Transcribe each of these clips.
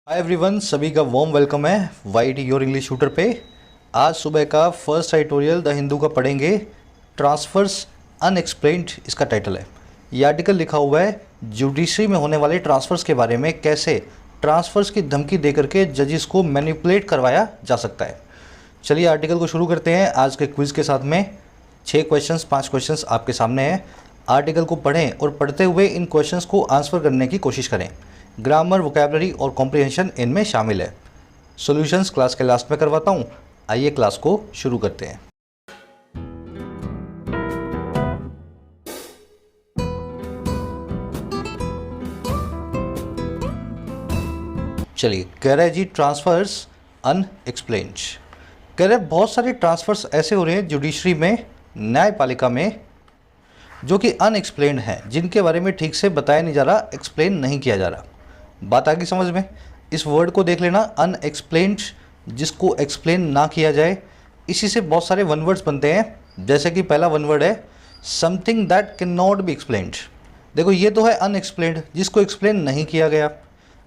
Hi everyone, सभी का warm welcome है वाईटी योर इंग्लिश शूटर पे। आज सुबह का फर्स्ट एडिटोरियल द हिंदू का पढ़ेंगे। ट्रांसफर्स अनएक्सप्लेन्ड इसका टाइटल है। ये आर्टिकल लिखा हुआ है जुडिशरी में होने वाले ट्रांसफर्स के बारे में, कैसे ट्रांसफर्स की धमकी दे करके जजेस को मैनिपुलेट करवाया जा सकता है। चलिए आर्टिकल को शुरू करते हैं आज के क्विज़ के साथ में। 6 क्वेश्चंस 5 क्वेश्चंस आपके सामने हैं। आर्टिकल को पढ़ें और पढ़ते हुए इन क्वेश्चंस को आंसर करने की कोशिश करें। ग्रामर, वोकैबुलरी और कॉम्प्रिहेंशन इनमें शामिल है। सॉल्यूशंस क्लास के लास्ट में करवाता हूँ। आइए क्लास को शुरू करते हैं। चलिए, कह रहा है जी ट्रांसफर्स अनएक्सप्लेन्ड। कह रहे हैं बहुत सारे ट्रांसफर्स ऐसे हो रहे हैं जुडिशरी में, न्यायपालिका में, जो कि अनएक्सप्लेन्ड हैं, जिनके बारे में ठीक से बताया नहीं जा रहा, एक्सप्लेन नहीं किया जा रहा। बात आ गई समझ में? इस वर्ड को देख लेना, अनएक्सप्लेन्ड, जिसको एक्सप्लेन ना किया जाए। इसी से बहुत सारे वन वर्ड्स बनते हैं। जैसे कि पहला वन वर्ड है something that can not be explained. देखो ये तो है अनएक्सप्लेन्ड, जिसको एक्सप्लेन नहीं किया गया।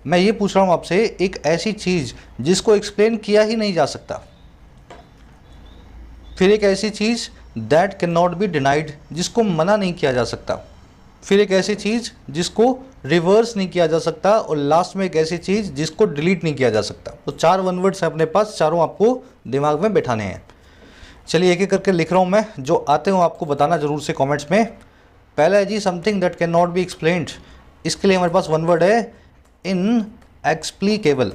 मैं ये पूछ रहा हूँ आपसे, एक ऐसी चीज़ जिसको एक्सप्लेन किया ही नहीं जा सकता। फिर एक ऐसी चीज़ that can not be denied, जिसको मना नहीं किया जा सकता। फिर एक ऐसी चीज़ जिसको रिवर्स नहीं किया जा सकता, और लास्ट में एक ऐसी चीज़ जिसको डिलीट नहीं किया जा सकता। तो 4 वन वर्ड्स हैं अपने पास, चारों आपको दिमाग में बैठाने हैं। चलिए एक एक करके लिख रहा हूँ मैं, जो आते हो आपको बताना जरूर से कमेंट्स में। पहला है जी something that can not be explained. इसके लिए हमारे पास वन वर्ड है इनएक्सप्लिकेबल।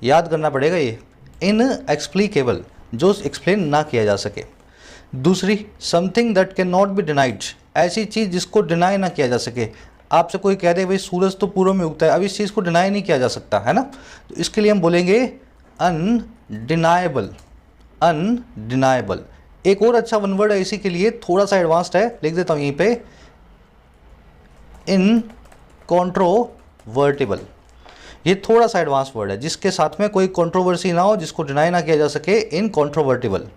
याद करना पड़ेगा ये, इनएक्सप्लिकेबल, जो एक्सप्लेन ना किया जा सके। दूसरी something that can not be denied, ऐसी चीज़ जिसको डिनाई ना किया जा सके। आपसे कोई कह दे भाई सूरज तो पूर्व में उगता है, अब इस चीज़ को डिनाई नहीं किया जा सकता है ना, तो इसके लिए हम बोलेंगे अनडिनाएबल। अनडिनाएबल। एक और अच्छा वन वर्ड है इसी के लिए, थोड़ा सा एडवांस्ड है, लिख देता हूँ यहीं पे, इनकॉन्ट्रोवर्टिबल। ये थोड़ा सा एडवांस वर्ड है, जिसके साथ में कोई कंट्रोवर्सी ना हो, जिसको डिनाई ना किया जा सके, इनकॉन्ट्रोवर्टिबल।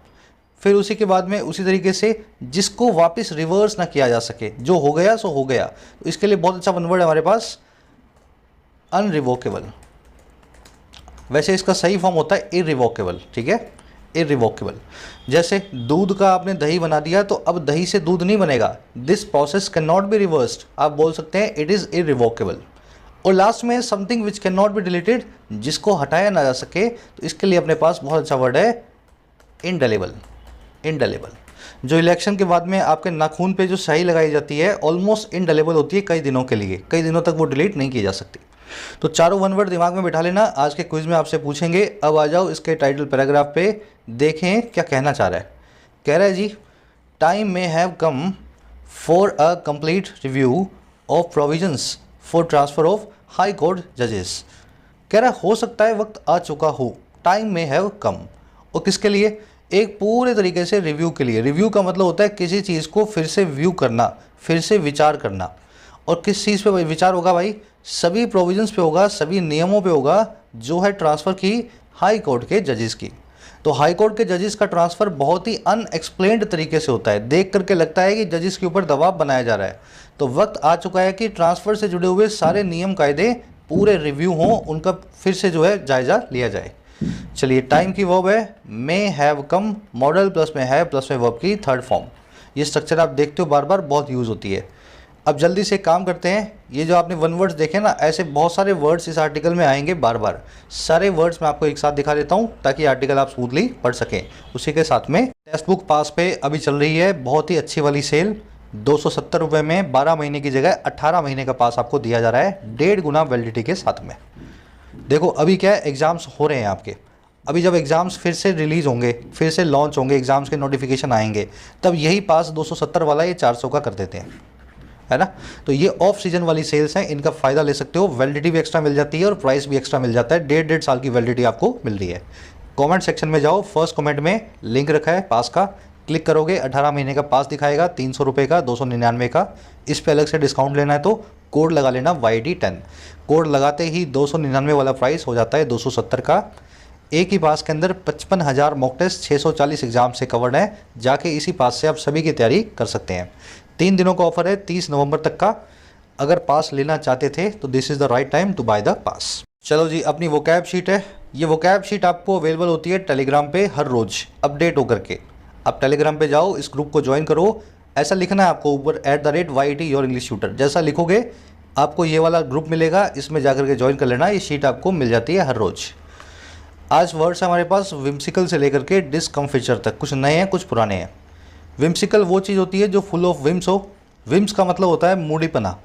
फिर उसी के बाद में उसी तरीके से जिसको वापस रिवर्स ना किया जा सके, जो हो गया सो हो गया, तो इसके लिए बहुत अच्छा वन वर्ड है हमारे पास अनरिवोकेबल। वैसे इसका सही फॉर्म होता है इरिवोकेबल, ठीक है, इरिवोकेबल। जैसे दूध का आपने दही बना दिया, तो अब दही से दूध नहीं बनेगा, this process can not be reversed, आप बोल सकते हैं इट इज़ इरिवोकेबल। और लास्ट में something which can not be deleted, जिसको हटाया ना जा सके, तो इसके लिए अपने पास बहुत अच्छा वर्ड है इंडेलेबल। इंडेलेबल, जो इलेक्शन के बाद में आपके नाखून पे जो स्याही लगाई जाती है, ऑलमोस्ट इंडेलेबल होती है कई दिनों के लिए, कई दिनों तक वो डिलीट नहीं की जा सकती। तो चारों वन वर्ड दिमाग में बिठा लेना, आज के क्विज में आपसे पूछेंगे। अब आ जाओ इसके टाइटल पैराग्राफ पे, देखें क्या कहना चाह रहा है। कह रहा है जी time may have come for a complete review of provisions for transfer of high court जजेस। कह रहा है हो सकता है वक्त आ चुका हो, टाइम मे हैव कम, और किसके लिए? एक पूरे तरीके से रिव्यू के लिए। रिव्यू का मतलब होता है किसी चीज़ को फिर से व्यू करना, फिर से विचार करना। और किस चीज़ पे विचार होगा भाई? सभी प्रोविजंस पे होगा, सभी नियमों पे होगा, जो है ट्रांसफ़र की हाई कोर्ट के जजेस की। तो हाई कोर्ट के जजेस का ट्रांसफ़र बहुत ही अनएक्सप्लेन्ड तरीके से होता है। देख करके लगता है कि जजेस के ऊपर दबाव बनाया जा रहा है। तो वक्त आ चुका है कि ट्रांसफ़र से जुड़े हुए सारे नियम कायदे पूरे रिव्यू हों, उनका फिर से जो है जायज़ा लिया जाए। चलिए टाइम की वर्ब है मे हैव कम, मॉडल प्लस में है प्लस में वर्ब की थर्ड फॉर्म। ये स्ट्रक्चर आप देखते हो बार बार, बहुत यूज़ होती है। अब जल्दी से काम करते हैं। ये जो आपने वन वर्ड्स देखे ना, ऐसे बहुत सारे वर्ड्स इस आर्टिकल में आएंगे बार बार। सारे वर्ड्स मैं आपको एक साथ दिखा देता हूँ ताकि आर्टिकल आप स्मूथली पढ़ सकें। उसी के साथ में टेक्स्ट बुक पास पे अभी चल रही है बहुत ही अच्छी वाली सेल। 270 रुपये में 12 महीने की जगह 18 महीने का पास आपको दिया जा रहा है, 1.5 गुना वैलिडिटी के साथ में। देखो अभी क्या है, एग्ज़ाम्स हो रहे हैं आपके। अभी जब एग्ज़ाम्स फिर से रिलीज़ होंगे, फिर से लॉन्च होंगे, एग्ज़ाम्स के नोटिफिकेशन आएंगे, तब यही पास 270 वाला ये 400 का कर देते हैं, है ना। तो ये ऑफ सीजन वाली सेल्स हैं, इनका फ़ायदा ले सकते हो। वैलिडिटी भी एक्स्ट्रा मिल जाती है और प्राइस भी एक्स्ट्रा मिल जाता है। 1.5 साल की वैलिडिटी आपको मिल रही है। कमेंट सेक्शन में जाओ, फर्स्ट कमेंट में लिंक रखा है पास का, क्लिक करोगे 18 महीने का पास दिखाएगा, 300 रुपये का, 299 का। इस पर अलग से डिस्काउंट लेना है तो कोड लगा लेना YD10। कोड लगाते ही 299 वाला प्राइस हो जाता है 270 का। एक ही पास के अंदर 55,000 मॉक टेस्ट, 640 एग्जाम से कवर्ड है। जाके इसी पास से आप सभी की तैयारी कर सकते हैं। 3 दिनों का ऑफर है, 30 नवंबर तक का। अगर पास लेना चाहते थे तो this is the right time to buy the pass. चलो जी, अपनी वोकैब शीट है। ये वोकैब शीट आपको अवेलेबल होती है टेलीग्राम पे हर रोज़ अपडेट होकर के। आप टेलीग्राम पे जाओ, इस ग्रुप को ज्वाइन करो। ऐसा लिखना है आपको ऊपर @YT योर इंग्लिश ट्यूटर, जैसा लिखोगे आपको ये वाला ग्रुप मिलेगा, इसमें जाकर के ज्वाइन कर लेना। ये शीट आपको मिल जाती है हर रोज़। आज वर्ड्स हमारे पास विम्सिकल से लेकर के डिस्कम्फिचर तक, कुछ नए हैं कुछ पुराने हैं। विम्सिकल वो चीज़ होती है जो फुल ऑफ विम्स हो। विम्स का मतलब होता है मूडीपना,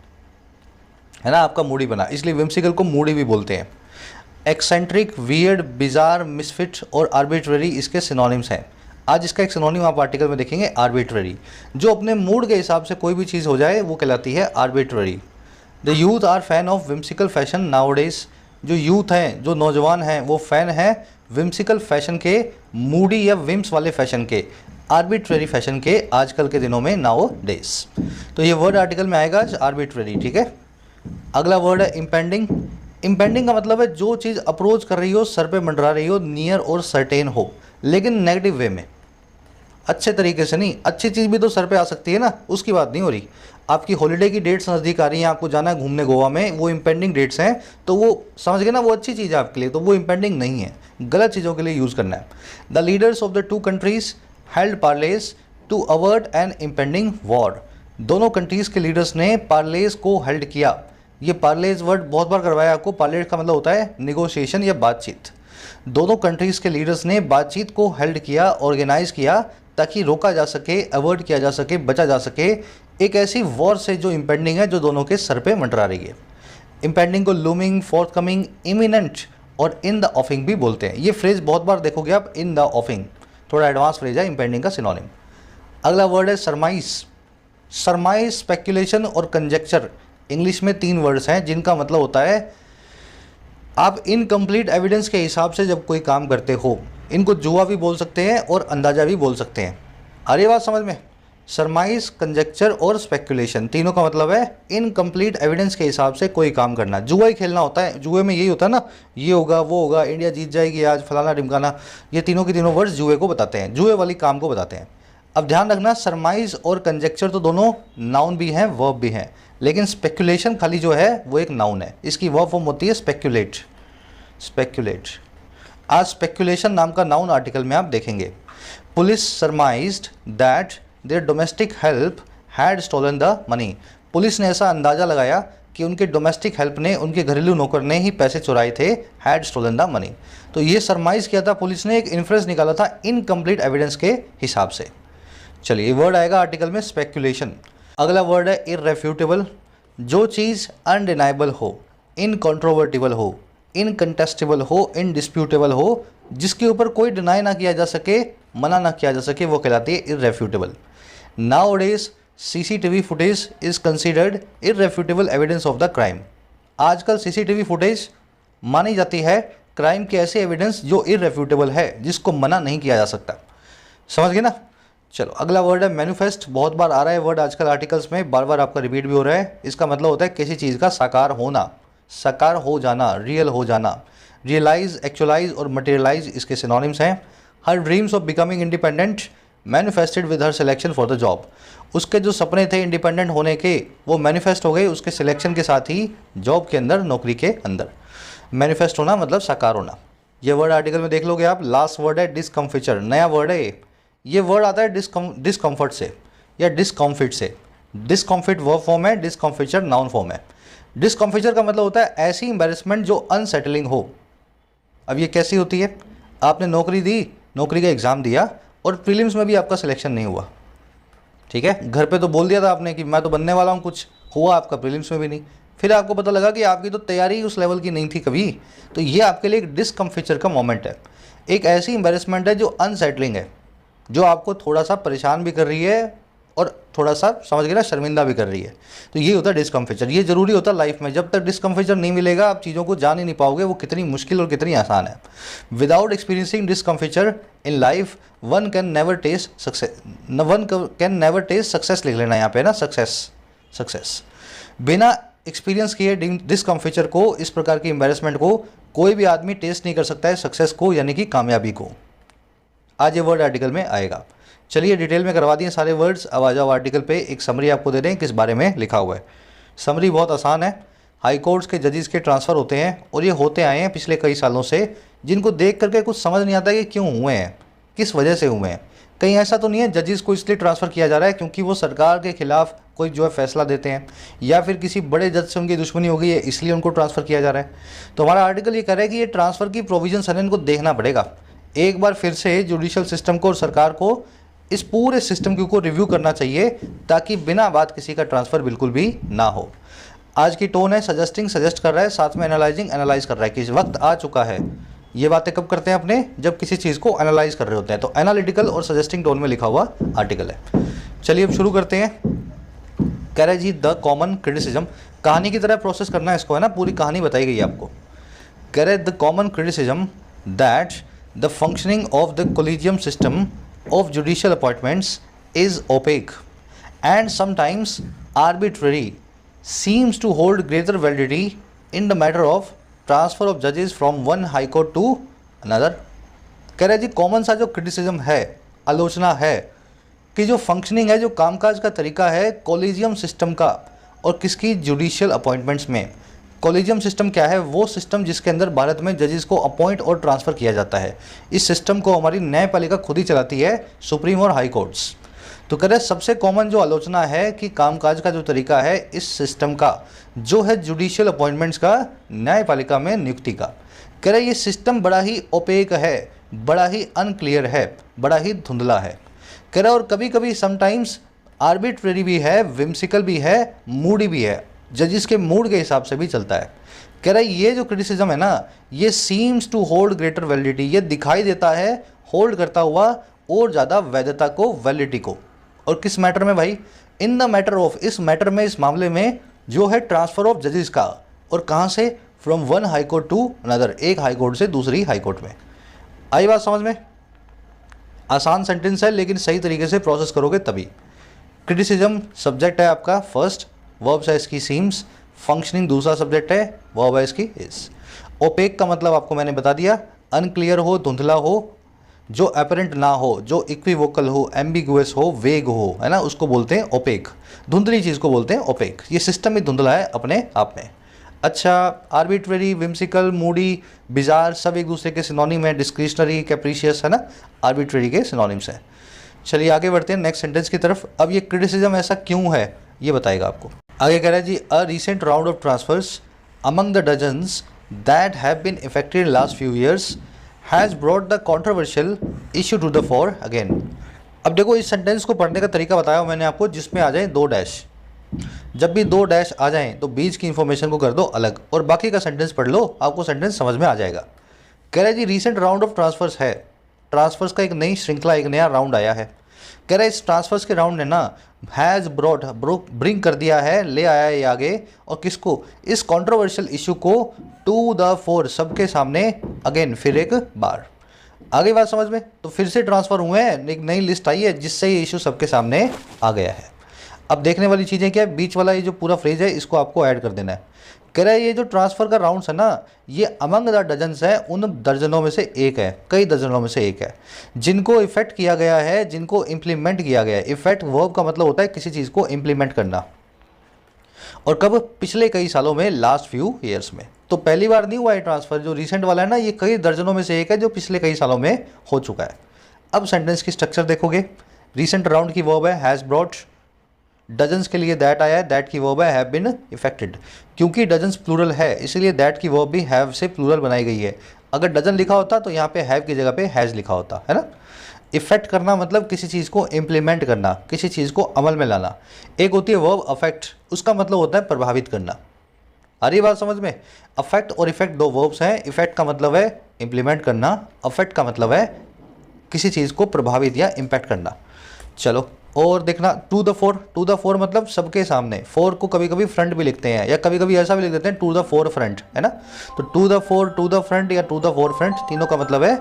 है ना, आपका मूडीपना, इसलिए विम्सिकल को मूडी भी बोलते हैं। एक्सेंट्रिक, वियर्ड, बिजार, मिसफिट और आर्बिट्ररी इसके सिनोनिम्स हैं। आज इसका एक सिनोनिम आप आर्टिकल में देखेंगे, आर्बिट्ररी। जो अपने मूड के हिसाब से कोई भी चीज़ हो जाए वो कहलाती है arbitrary. The youth are fan of whimsical fashion nowadays. जो यूथ हैं, जो नौजवान हैं, वो फ़ैन हैं विम्सिकल फैशन के, मूडी या विम्स वाले फैशन के, आर्बिट्ररी फैशन के आजकल के दिनों में, नाउ डेज। तो ये वर्ड आर्टिकल में आएगा आर्बिट्ररी, ठीक है। अगला वर्ड है इम्पेंडिंग। इम्पेंडिंग का मतलब है जो चीज़ अप्रोच कर रही हो, सर पे मंडरा रही हो, नियर और सर्टेन हो, लेकिन नेगेटिव वे में, अच्छे तरीके से नहीं। अच्छी चीज़ भी तो सर पे आ सकती है ना, उसकी बात नहीं हो रही। आपकी हॉलीडे की डेट्स नज़दीक आ रही हैं, आपको जाना है घूमने गोवा में, वो इम्पेंडिंग डेट्स हैं, तो वो समझ गए ना, वो अच्छी चीज़ है आपके लिए, तो वो इम्पेंडिंग नहीं है, गलत चीज़ों के लिए यूज़ करना है। The leaders of the two countries held parleys to avert an impending war. दोनों कंट्रीज़ के लीडर्स ने पार्लेज को हेल्ड किया। ये पार्लेज वर्ड बहुत बार करवाया आपको। पार्लेज का मतलब होता है निगोशिएशन या बातचीत। दोनों कंट्रीज़ के लीडर्स ने बातचीत को हेल्ड किया, ऑर्गेनाइज किया, ताकि रोका जा सके, अवॉइड किया जा सके, बचा जा सके एक ऐसी वॉर से जो इम्पेंडिंग है, जो दोनों के सर पे मंडरा रही है। इम्पेंडिंग को लूमिंग, फोर्थकमिंग, इमिनेंट और इन द ऑफिंग भी बोलते हैं। ये फ्रेज बहुत बार देखोगे आप, इन द ऑफिंग, थोड़ा एडवांस फ्रेज है इम्पेंडिंग का सिनोनिम। अगला वर्ड है सरमाइज। सरमाइज, स्पेक्यूलेशन और कंजेक्चर, इंग्लिश में 3 वर्ड्स हैं जिनका मतलब होता है आप इनकम्प्लीट एविडेंस के हिसाब से जब कोई काम करते हो। इनको जुआ भी बोल सकते हैं और अंदाज़ा भी बोल सकते हैं। आ रही बात समझ में? सरमाइज, कंजेक्चर और स्पेक्यूलेशन, तीनों का मतलब है इनकम्प्लीट एविडेंस के हिसाब से कोई काम करना। जुआ ही खेलना होता है। जुए में यही होता है ना, ये होगा वो होगा, इंडिया जीत जाएगी आज, फलाना ढिमकाना। ये तीनों के तीनों वर्ड्स जुए को बताते हैं, जुए वाली काम को बताते हैं। अब ध्यान रखना, सरमाइज और कंजेक्चर तो दोनों नाउन भी हैं, वर्ब भी हैं, लेकिन स्पेक्यूलेशन खाली जो है वो एक नाउन है। इसकी वर्ब फॉर्म होती है स्पेक्यूलेट। स्पेक्यूलेट। आज स्पेक्यूलेशन नाम का नाउन आर्टिकल में आप देखेंगे। Police surmised that their domestic help had stolen the money. Police ने ऐसा अंदाज़ा लगाया कि उनके डोमेस्टिक हेल्प ने, उनके घरेलू नौकर ने ही पैसे चुराए थे, हैड स्टोलन द मनी। तो ये सरमाइज किया था पुलिस ने, एक इन्फ्रेंस निकाला था इनकम्प्लीट एविडेंस के हिसाब से। चलिए, ये वर्ड आएगा आर्टिकल में स्पेक्यूलेशन। अगला वर्ड है इररेफ्यूटेबल। जो चीज़ अनडिनाइबल हो, इनकॉन्ट्रोवर्टिबल हो, इनकंटेस्टेबल हो, इनडिस्प्यूटेबल हो, जिसके ऊपर कोई डिनाई ना किया जा सके, मना ना किया जा सके, वो कहलाती है irrefutable. Nowadays CCTV footage is considered irrefutable evidence of the crime. आजकल सीसीटीवी फुटेज मानी जाती है क्राइम के ऐसे एविडेंस जो इररेफ्यूटेबल है, जिसको मना नहीं किया जा सकता। समझ गए ना? चलो, अगला वर्ड है मैनिफेस्ट। बहुत बार आ रहा है वर्ड आजकल आर्टिकल्स में, बार बार आपका रिपीट भी हो रहा है। इसका मतलब होता है किसी चीज़ का साकार होना, साकार हो जाना, रियल हो जाना। रियलाइज, एक्चुअलाइज और मटेरियलाइज इसके सिनोनिम्स हैं। हर dreams of becoming independent manifested with her selection for the job. उसके जो सपने थे इंडिपेंडेंट होने के, वो मैनिफेस्ट हो गए उसके सिलेक्शन के साथ ही, जॉब के अंदर, नौकरी के अंदर। मैनिफेस्ट होना मतलब साकार होना। ये वर्ड आर्टिकल में देख लोगे आप। लास्ट वर्ड है डिस्कम्फिचर, नया वर्ड है ये वर्ड आता है डिस्कम्फर्ट से या डिस्कम्फिट से। डिस्कम्फिट वर्ब फॉर्म है, डिस्कम्फिचर नाउन फॉर्म है। डिस्कम्फिचर का मतलब होता है ऐसी एम्बैरेसमेंट जो अनसेटलिंग हो। अब ये कैसी होती है? आपने नौकरी दी, नौकरी का एग्ज़ाम दिया और प्रीलिम्स में भी आपका सिलेक्शन नहीं हुआ, ठीक है। घर पे तो बोल दिया था आपने कि मैं तो बनने वाला हूँ, कुछ हुआ आपका प्रीलिम्स में भी नहीं। फिर आपको पता लगा कि आपकी तो तैयारी उस लेवल की नहीं थी कभी। तो ये आपके लिए एक डिस्कम्फिचर का मोमेंट है, एक ऐसी एम्बैरेसमेंट है जो अनसेटलिंग है, जो आपको थोड़ा सा परेशान भी कर रही है और थोड़ा सा, समझ गए ना, शर्मिंदा भी कर रही है। तो ये होता है डिस्कम्फिचर। ये ज़रूरी होता है लाइफ में। जब तक डिस्कम्फिचर नहीं मिलेगा आप चीज़ों को जान ही नहीं पाओगे वो कितनी मुश्किल और कितनी आसान है। Without experiencing discomfiture in life one can never taste success. लिख लेना यहाँ पे ना, सक्सेस। बिना एक्सपीरियंस किए डिस्कम्फिचर को, इस प्रकार की एम्बैरेसमेंट को, कोई भी आदमी टेस्ट नहीं कर सकता है सक्सेस को, यानी कि कामयाबी को। आज ये वर्ड आर्टिकल में आएगा। चलिए, डिटेल में करवा दिए सारे वर्ड्स। अब आ जाओ आर्टिकल पे, एक समरी आपको दे दें किस बारे में लिखा हुआ है। समरी बहुत आसान है। हाई कोर्ट्स के जजेस के ट्रांसफ़र होते हैं और ये होते आए हैं पिछले कई सालों से, जिनको देख करके कुछ समझ नहीं आता कि क्यों हुए हैं, किस वजह से हुए हैं। कहीं ऐसा तो नहीं है जजेस को इसलिए ट्रांसफ़र किया जा रहा है क्योंकि वो सरकार के खिलाफ कोई जो है फैसला देते हैं, या फिर किसी बड़े जज से उनकी दुश्मनी हो गई है इसलिए उनको ट्रांसफ़र किया जा रहा है। तो हमारा आर्टिकल ये कह रहा है कि ये ट्रांसफ़र की प्रोविजंस है, इनको देखना पड़ेगा एक बार फिर से। जुडिशल सिस्टम को और सरकार को इस पूरे सिस्टम के ऊपर रिव्यू करना चाहिए ताकि बिना बात किसी का ट्रांसफ़र बिल्कुल भी ना हो। आज की टोन है सजेस्टिंग, सजेस्ट कर रहा है, साथ में एनालाइजिंग, एनालाइज कर रहा है कि वक्त आ चुका है। ये बातें कब करते हैं अपने, जब किसी चीज़ को एनालाइज कर रहे होते हैं। तो एनालिटिकल और सजेस्टिंग टोन में लिखा हुआ आर्टिकल है। चलिए अब शुरू करते हैं। कह रहे जी द कॉमन क्रिटिसिज्म, कहानी की तरह प्रोसेस करना है इसको, है ना, पूरी कहानी बताई गई है आपको। कह रहे the common criticism that the functioning of the collegium system of judicial appointments is opaque and sometimes arbitrary, seems to hold greater validity in the matter of transfer of judges from one high court to another। कह रहे जी common सा जो criticism है, आलोचना है कि जो functioning है, जो कामकाज का तरीका है कॉलेजियम सिस्टम का और किसकी, जुडिशियल अपॉइंटमेंट्स में। कॉलेजियम सिस्टम क्या है, वो सिस्टम जिसके अंदर भारत में जजेस को अपॉइंट और ट्रांसफ़र किया जाता है। इस सिस्टम को हमारी न्यायपालिका खुद ही चलाती है, सुप्रीम और हाई कोर्ट्स। तो कह रहे सबसे कॉमन जो आलोचना है कि कामकाज का जो तरीका है इस सिस्टम का, जो है जुडिशियल अपॉइंटमेंट्स का, न्यायपालिका में नियुक्ति का। कह रहे ये सिस्टम बड़ा ही ओपेक है, बड़ा ही अनक्लियर है, बड़ा ही धुंधला है। कह रहे और कभी कभी समटाइम्स आर्बिट्रेरी भी है, विम्सिकल भी है, मूडी भी है, जजिस के मूड के हिसाब से भी चलता है। कह रहा है ये जो क्रिटिसिज्म है ना, ये seems to hold greater validity, ये दिखाई देता है होल्ड करता हुआ और ज़्यादा वैधता को, वैलिडिटी को। और किस मैटर में भाई, इन द मैटर ऑफ, इस मैटर में, इस मामले में जो है ट्रांसफ़र ऑफ जजेस का, और कहाँ से, from one high court to another, एक हाई कोर्ट से दूसरी हाई कोर्ट में। आई बात समझ में? आसान सेंटेंस है लेकिन सही तरीके से प्रोसेस करोगे तभी। क्रिटिसिज्म सब्जेक्ट है आपका फर्स्ट, वर्ब्स है इसकी सीम्स, फंक्शनिंग दूसरा सब्जेक्ट है, वर्ब है इसकी इज। ओपेक का मतलब आपको मैंने बता दिया, अनक्लियर हो, धुंधला हो, जो अपरेंट ना हो, जो इक्विवोकल हो, एम्बिगुअस हो, वेग हो, है ना, उसको बोलते हैं ओपेक। धुंधली चीज़ को बोलते हैं ओपेक। ये सिस्टम ही धुंधला है अपने आप में। अच्छा, आर्बिट्रेरी, विम्सिकल, मूडी, बिजार सब एक दूसरे के सिनोनिम है, डिस्क्रिशनरी, कैप्रिशियस, है ना, आर्बिट्रेरी के सिनोनिम्स हैं। चलिए आगे बढ़ते हैं नेक्स्ट सेंटेंस की तरफ। अब ये क्रिटिसिज्म ऐसा क्यों है ये बताएगा आपको। आगे कह रहा है जी a recent round of transfers among the dozens that have been effected last few years has brought the controversial issue to the fore again. अब देखो इस सेंटेंस को पढ़ने का तरीका बताया मैंने आपको, जिसमें आ जाए 2 डैश। जब भी 2 डैश आ जाएं तो बीच की इंफॉर्मेशन को कर दो अलग और बाकी का सेंटेंस पढ़ लो, आपको सेंटेंस समझ में आ जाएगा। कह रहा है जी रिसेंट राउंड ऑफ ट्रांसफर्स है, ट्रांसफर्स का एक नई श्रृंखला, एक नया राउंड आया है। कह रहा है इस ट्रांसफर्स के राउंड ने ना हैज़ ब्रॉट, ब्रिंग कर दिया है, ले आया है ये आगे, और किसको, इस कंट्रोवर्शियल इशू को टू द फोर, सबके सामने, अगेन फिर एक बार। आगे बात समझ में? तो फिर से ट्रांसफ़र हुए हैं, एक नई लिस्ट आई है जिससे ये इशू सबके सामने आ गया है। अब देखने वाली चीज़ें क्या है, बीच वाला ये जो पूरा फ्रेज है इसको आपको ऐड कर देना है। कह रहा है ये जो ट्रांसफ़र का राउंड्स है ना, ये अमंग द डजन्स है, उन दर्जनों में से एक है, कई दर्जनों में से एक है, जिनको इफेक्ट किया गया है, जिनको इम्प्लीमेंट किया गया है। इफेक्ट वर्ब का मतलब होता है किसी चीज़ को इम्प्लीमेंट करना, और कब, पिछले कई सालों में, लास्ट फ्यू ईयर्स में। तो पहली बार नहीं हुआ है ट्रांसफ़र, जो रिसेंट वाला है ना, ये कई दर्जनों में से एक है जो पिछले कई सालों में हो चुका है। अब सेंटेंस की स्ट्रक्चर देखोगे, रिसेंट राउंड की वर्ब है हैज़ ब्रॉट, डजन्स के लिए दैट आया है, दैट की वर्ब है हैव बिन इफेक्टेड। क्योंकि डजन्स प्लूरल है इसलिए दैट की वर्ब भी हैव से प्लूरल बनाई गई है। अगर डजन लिखा होता तो यहाँ पे हैव की जगह पे हैज़ लिखा होता, है ना। इफेक्ट करना मतलब किसी चीज़ को इम्प्लीमेंट करना, किसी चीज़ को अमल में लाना। एक होती है वर्ब अफेक्ट, उसका मतलब होता है प्रभावित करना। आ रही बात समझ में? अफेक्ट और इफेक्ट दो वर्ब्स हैं। इफेक्ट का मतलब है इम्प्लीमेंट करना, अफेक्ट का मतलब है किसी चीज़ को प्रभावित या इम्पैक्ट करना। चलो और देखना, to the fore, to the fore मतलब सबके सामने। फोर को कभी कभी फ्रंट भी लिखते हैं या कभी कभी ऐसा भी लिख देते हैं टू द फोर फ्रंट, है ना। तो to the fore, to the front या टू द फोर फ्रंट, तीनों का मतलब है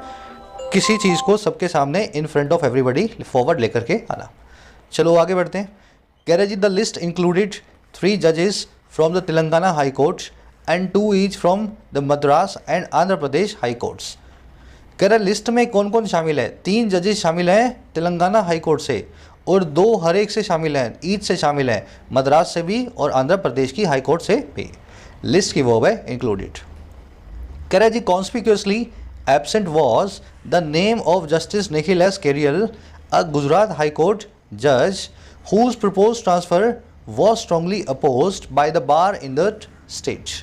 किसी चीज़ को सबके सामने, in front of everybody, forward लेकर के आना। चलो आगे बढ़ते हैं। कह रहे जी द लिस्ट इंक्लूडेड 3 जजेस from the Telangana high court and 2 each from the Madras and Andhra Pradesh high courts. कह रहे लिस्ट में कौन कौन शामिल है? 3 जजेस शामिल हैं तेलंगाना हाई कोर्ट से, और 2 हर एक से शामिल हैं, ईच से शामिल हैं, मद्रास से भी और आंध्र प्रदेश की हाई कोर्ट से भी। लिस्ट की वर्ब है इंक्लूडेड। कह रहा है जी conspicuously absent was the name of Justice Nikhil S Kariel, a Gujarat high court जज whose proposed transfer was strongly opposed by the bar in the state।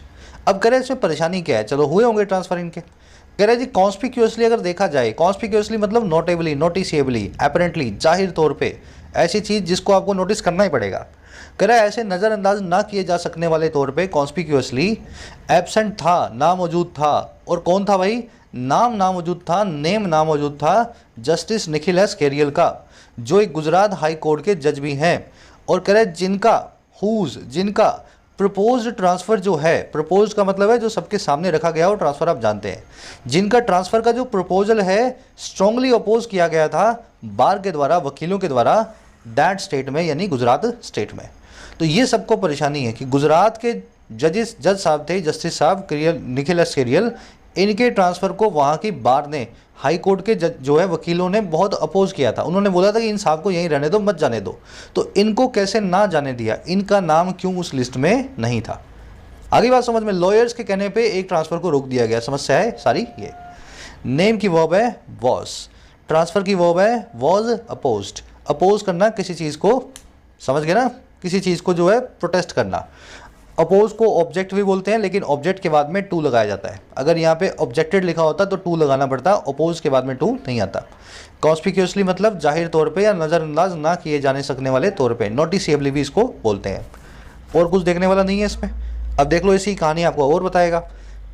अब कह रहे हैं इसमें परेशानी क्या है, चलो हुए होंगे ट्रांसफर इनके। कह रहे हैं जी कॉन्स्पिक्यूअसली अगर देखा जाए, कॉन्स्पिक्यूअसली मतलब नोटेबली, नोटिसिएबली, एपरेंटली, जाहिर तौर पे, ऐसी चीज़ जिसको आपको नोटिस करना ही पड़ेगा। कह रहा है ऐसे नज़रअंदाज ना किए जा सकने वाले तौर पे कॉन्स्पिक्यूअसली एब्सेंट था, नामौजूद था। और कौन था भाई? नाम नामौजूद था, नेम नामौजूद था जस्टिस निखिल एस केरियल का, जो एक गुजरात हाई कोर्ट के जज भी हैं। और कह रहे जिनका प्रपोज्ड ट्रांसफ़र जो है, प्रपोज्ड का मतलब है जो सबके सामने रखा गया हो ट्रांसफ़र, आप जानते हैं, जिनका ट्रांसफ़र का जो प्रपोजल है स्ट्रांगली अपोज किया गया था बार के द्वारा, वकीलों के द्वारा, दैट स्टेट में यानी गुजरात स्टेट में। तो ये सबको परेशानी है कि गुजरात के जज साहब थे, जस्टिस साहब निखिल एस केरियल, इनके ट्रांसफ़र को वहाँ की बार ने, हाई कोर्ट के जो है वकीलों ने बहुत अपोज किया था। उन्होंने बोला था कि इन साहब को यहीं रहने दो, मत जाने दो। तो इनको कैसे ना जाने दिया, इनका नाम क्यों उस लिस्ट में नहीं था। आगे बात समझ में, लॉयर्स के कहने पे एक ट्रांसफ़र को रोक दिया गया। समस्या है सारी ये। नेम की वर्ब है वॉज, ट्रांसफ़र की वर्ब है वॉज अपोज्ड। अपोज करना किसी चीज़ को, समझ गए ना, किसी चीज़ को जो है प्रोटेस्ट करना। अपोज को ऑब्जेक्ट भी बोलते हैं, लेकिन ऑब्जेक्ट के बाद में टू लगाया जाता है। अगर यहाँ पे ऑब्जेक्टेड लिखा होता तो टू लगाना पड़ता, अपोज के बाद में टू नहीं आता। कॉन्स्पिक्यूअसली मतलब जाहिर तौर पे या नज़रअंदाज ना किए जाने सकने वाले तौर पे, नोटिसिएबली भी इसको बोलते हैं। और कुछ देखने वाला नहीं है इसमें। अब देख लो, इसी कहानी आपको और बताएगा।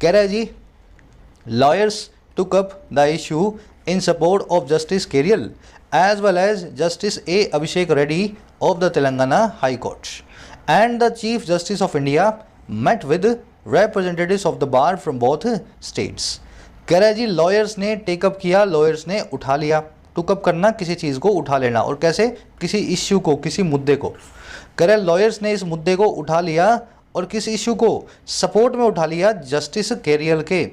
कह रहा है जी lawyers took up the issue in support of justice Kariel as well as Justice A Abhishek Reddy of the Telangana high court and the Chief Justice of India met with representatives of the bar from both states। कह रहा है जी lawyers ने take up किया, lawyers ने उठा लिया। टुकअप करना किसी चीज़ को उठा लेना, और कैसे? किसी इश्यू को, किसी मुद्दे को। कह रहा है लॉयर्स ने इस मुद्दे को उठा लिया और किस इश्यू को सपोर्ट में उठा लिया? जस्टिस केरियल के,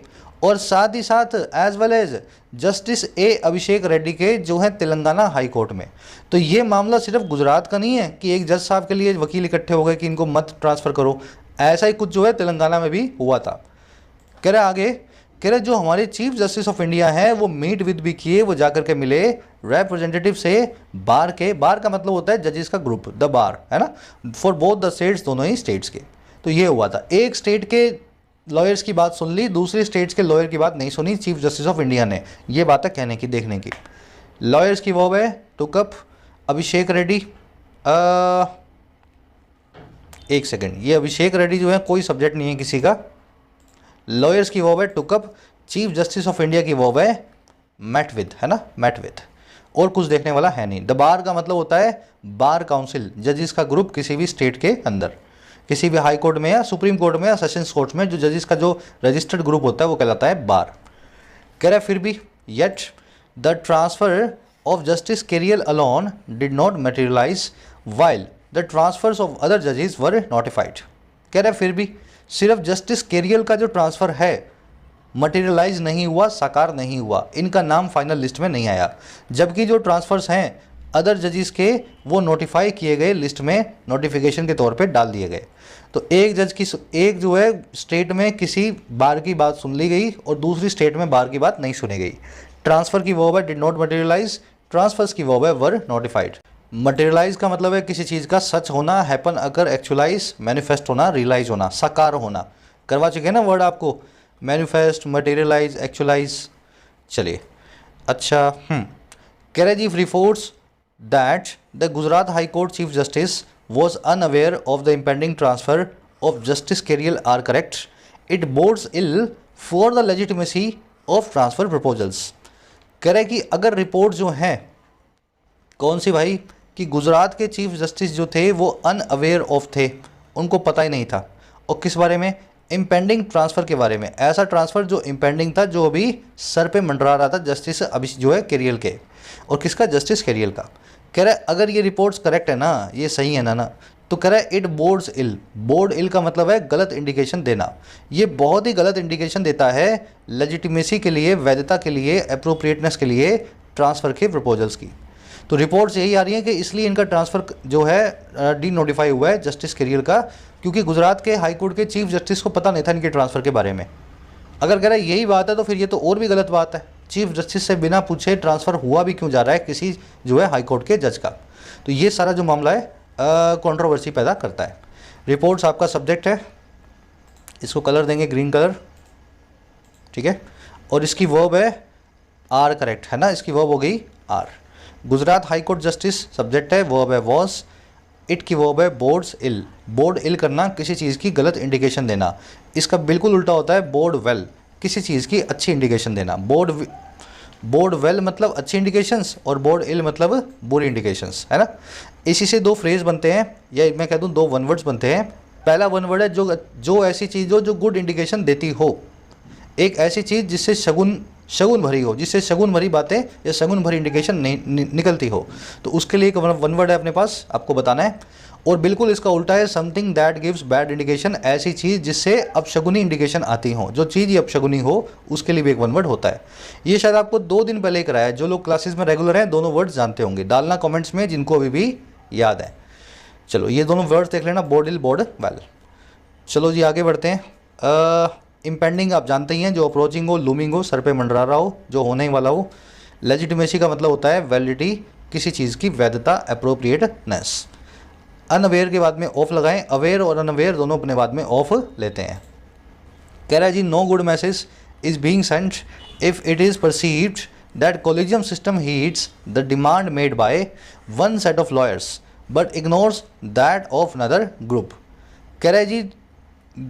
और साथ ही साथ as well as Justice A Abhishek Reddy के, जो है तेलंगाना हाई कोर्ट में। तो ये मामला सिर्फ गुजरात का नहीं है कि एक जज साहब के लिए वकील इकट्ठे हो गए कि इनको मत ट्रांसफ़र करो। ऐसा ही कुछ जो है तेलंगाना में भी हुआ था। कह रहे आगे, कह रहे जो हमारे चीफ जस्टिस ऑफ इंडिया हैं वो मीट विद भी किए, वो जाकर के मिले रिप्रेजेंटेटिव से बार के। बार का मतलब होता है जजेस का ग्रुप, द बार, है ना, फॉर बोथ द स्टेट्स, दोनों ही स्टेट्स के। तो ये हुआ था, एक स्टेट के लॉयर्स की बात सुन ली, दूसरी स्टेट्स के लॉयर की बात नहीं सुनी चीफ जस्टिस ऑफ इंडिया ने। ये बात है कहने की, देखने की। लॉयर्स की वर्ब है टुकअप, अभिषेक रेड्डी, एक सेकंड, ये अभिषेक रेड्डी जो है कोई सब्जेक्ट नहीं है किसी का। लॉयर्स की वर्ब है टुकअप, चीफ जस्टिस ऑफ इंडिया की वर्ब है मेट विद, है ना, मेट विद। और कुछ देखने वाला है नहीं। द बार का मतलब होता है बार काउंसिल, जजेस का ग्रुप किसी भी स्टेट के अंदर, किसी भी हाई कोर्ट में या सुप्रीम कोर्ट में या सेशंस कोर्ट में जो जजेस का जो रजिस्टर्ड ग्रुप होता है वो कहलाता है बार। कह रहा है फिर भी yet the transfer of justice केरियल alone did not materialise while the transfers of other जजेस वर नोटिफाइड। कह रहा है फिर भी सिर्फ जस्टिस केरियल का जो ट्रांसफ़र है मटेरियलाइज नहीं हुआ, साकार नहीं हुआ, इनका नाम फाइनल लिस्ट में नहीं आया। जबकि जो ट्रांसफ़र्स हैं अदर जजेस के वो नोटिफाई किए गए, लिस्ट में नोटिफिकेशन के तौर पे डाल दिए गए। तो एक जज की, एक जो है स्टेट में किसी बार की बात सुन ली गई और दूसरी स्टेट में बार की बात नहीं सुनी गई। ट्रांसफ़र की वर्ब है डिड नॉट मटेरियलाइज, ट्रांसफर्स की वर्ब है वर नोटिफाइड। मटेरियलाइज का मतलब है किसी चीज़ का सच होना, हैपन अगर, एक्चुअलाइज मैनिफेस्ट होना, रियलाइज होना, साकार होना। करवा चुके हैं ना वर्ड आपको, मैनिफेस्ट, मटेरियलाइज, एक्चुअलाइज। चलिए अच्छा, कह रहे जी reports that the Gujarat High Court Chief Justice was unaware of the impending transfer of Justice Keриयल are correct. It bodes ill for the legitimacy of transfer proposals. कह रहे कि अगर report जो हैं, कौन सी भाई, कि गुजरात के चीफ जस्टिस जो थे वो अनअवेयर ऑफ थे, उनको पता ही नहीं था। और किस बारे में? इम्पेंडिंग ट्रांसफ़र के बारे में। ऐसा ट्रांसफ़र जो इम्पेंडिंग था, जो अभी सर पे मंडरा रहा था जस्टिस अभी जो है केरियल के, और किसका? जस्टिस केरियल का। कह रहा है अगर ये रिपोर्ट्स करेक्ट है ना, ये सही है ना, तो कह रहा है इट बोर्ड्स इल। बोर्ड इल का मतलब है गलत इंडिकेशन देना। ये बहुत ही गलत इंडिकेशन देता है लेजिटिमेसी के लिए, वैधता के लिए, अप्रोप्रिएटनेस के लिए ट्रांसफ़र के प्रपोजल्स की। तो रिपोर्ट्स यही आ रही हैं कि इसलिए इनका ट्रांसफ़र जो है डी नोटिफाई हुआ है जस्टिस करियर का, क्योंकि गुजरात के हाई कोर्ट के चीफ जस्टिस को पता नहीं था इनके ट्रांसफ़र के बारे में। अगर कह रहा है यही बात है तो फिर ये तो और भी गलत बात है। चीफ जस्टिस से बिना पूछे ट्रांसफ़र हुआ भी क्यों जा रहा है किसी जो है हाई कोर्ट के जज का। तो ये सारा जो मामला है कंट्रोवर्सी पैदा करता है। रिपोर्ट्स आपका सब्जेक्ट है, इसको कलर देंगे ग्रीन कलर, ठीक है। और इसकी वर्ब है आर, करेक्ट है ना, इसकी वर्ब हो गई are. Gujarat high court justice subject है, वर्ब है वॉस, इट की वर्ब है बोर्ड्स इल। बोर्ड इल करना, किसी चीज़ की गलत इंडिकेशन देना। इसका बिल्कुल उल्टा होता है बोर्ड वेल, किसी चीज़ की अच्छी इंडिकेशन देना। बोर्ड वेल मतलब अच्छी इंडिकेशंस और बोर्ड इल मतलब बुरी इंडिकेशंस, है ना। इसी से दो फ्रेज बनते हैं, या मैं कह दूँ दो वन वर्ड्स बनते हैं। पहला वन वर्ड है जो ऐसी चीज़ हो जो गुड इंडिकेशन देती हो, एक ऐसी चीज़ जिससे शगुन भरी हो, जिससे शगुन भरी बातें या शगुन भरी इंडिकेशन निकलती हो, तो उसके लिए एक वन वर्ड है अपने पास, आपको बताना है। और बिल्कुल इसका उल्टा है something that gives bad indication, ऐसी चीज़ जिससे अपशगुनी इंडिकेशन आती हो, जो चीज़ ये अपशगुनी हो उसके लिए भी एक वन वर्ड होता है। ये शायद आपको 2 दिन पहले ही कराया है, जो लोग क्लासेस में रेगुलर हैं दोनों वर्ड्स जानते होंगे, डालना कमेंट्स में जिनको अभी भी याद है। चलो ये दोनों वर्ड्स देख लेना, बोर्ड इल बोर्ड वेल। चलो जी आगे बढ़ते हैं। इम्पेंडिंग आप जानते ही हैं, जो अप्रोचिंग हो, लूमिंग हो, सर पे मंडरा रहा हो, जो होने ही वाला हो। लेजिटिमेसी का मतलब होता है वैलिडिटी, किसी चीज़ की वैधता, अप्रोप्रिएटनेस। अनअवेयर के बाद में ऑफ लगाएं, अवेयर और अनअवेयर दोनों अपने बाद में ऑफ लेते हैं। कह रहा है जी no good message is being sent if it is perceived that collegium system heeds the demand made by one set of lawyers but ignores that of another group. कह रहा है जी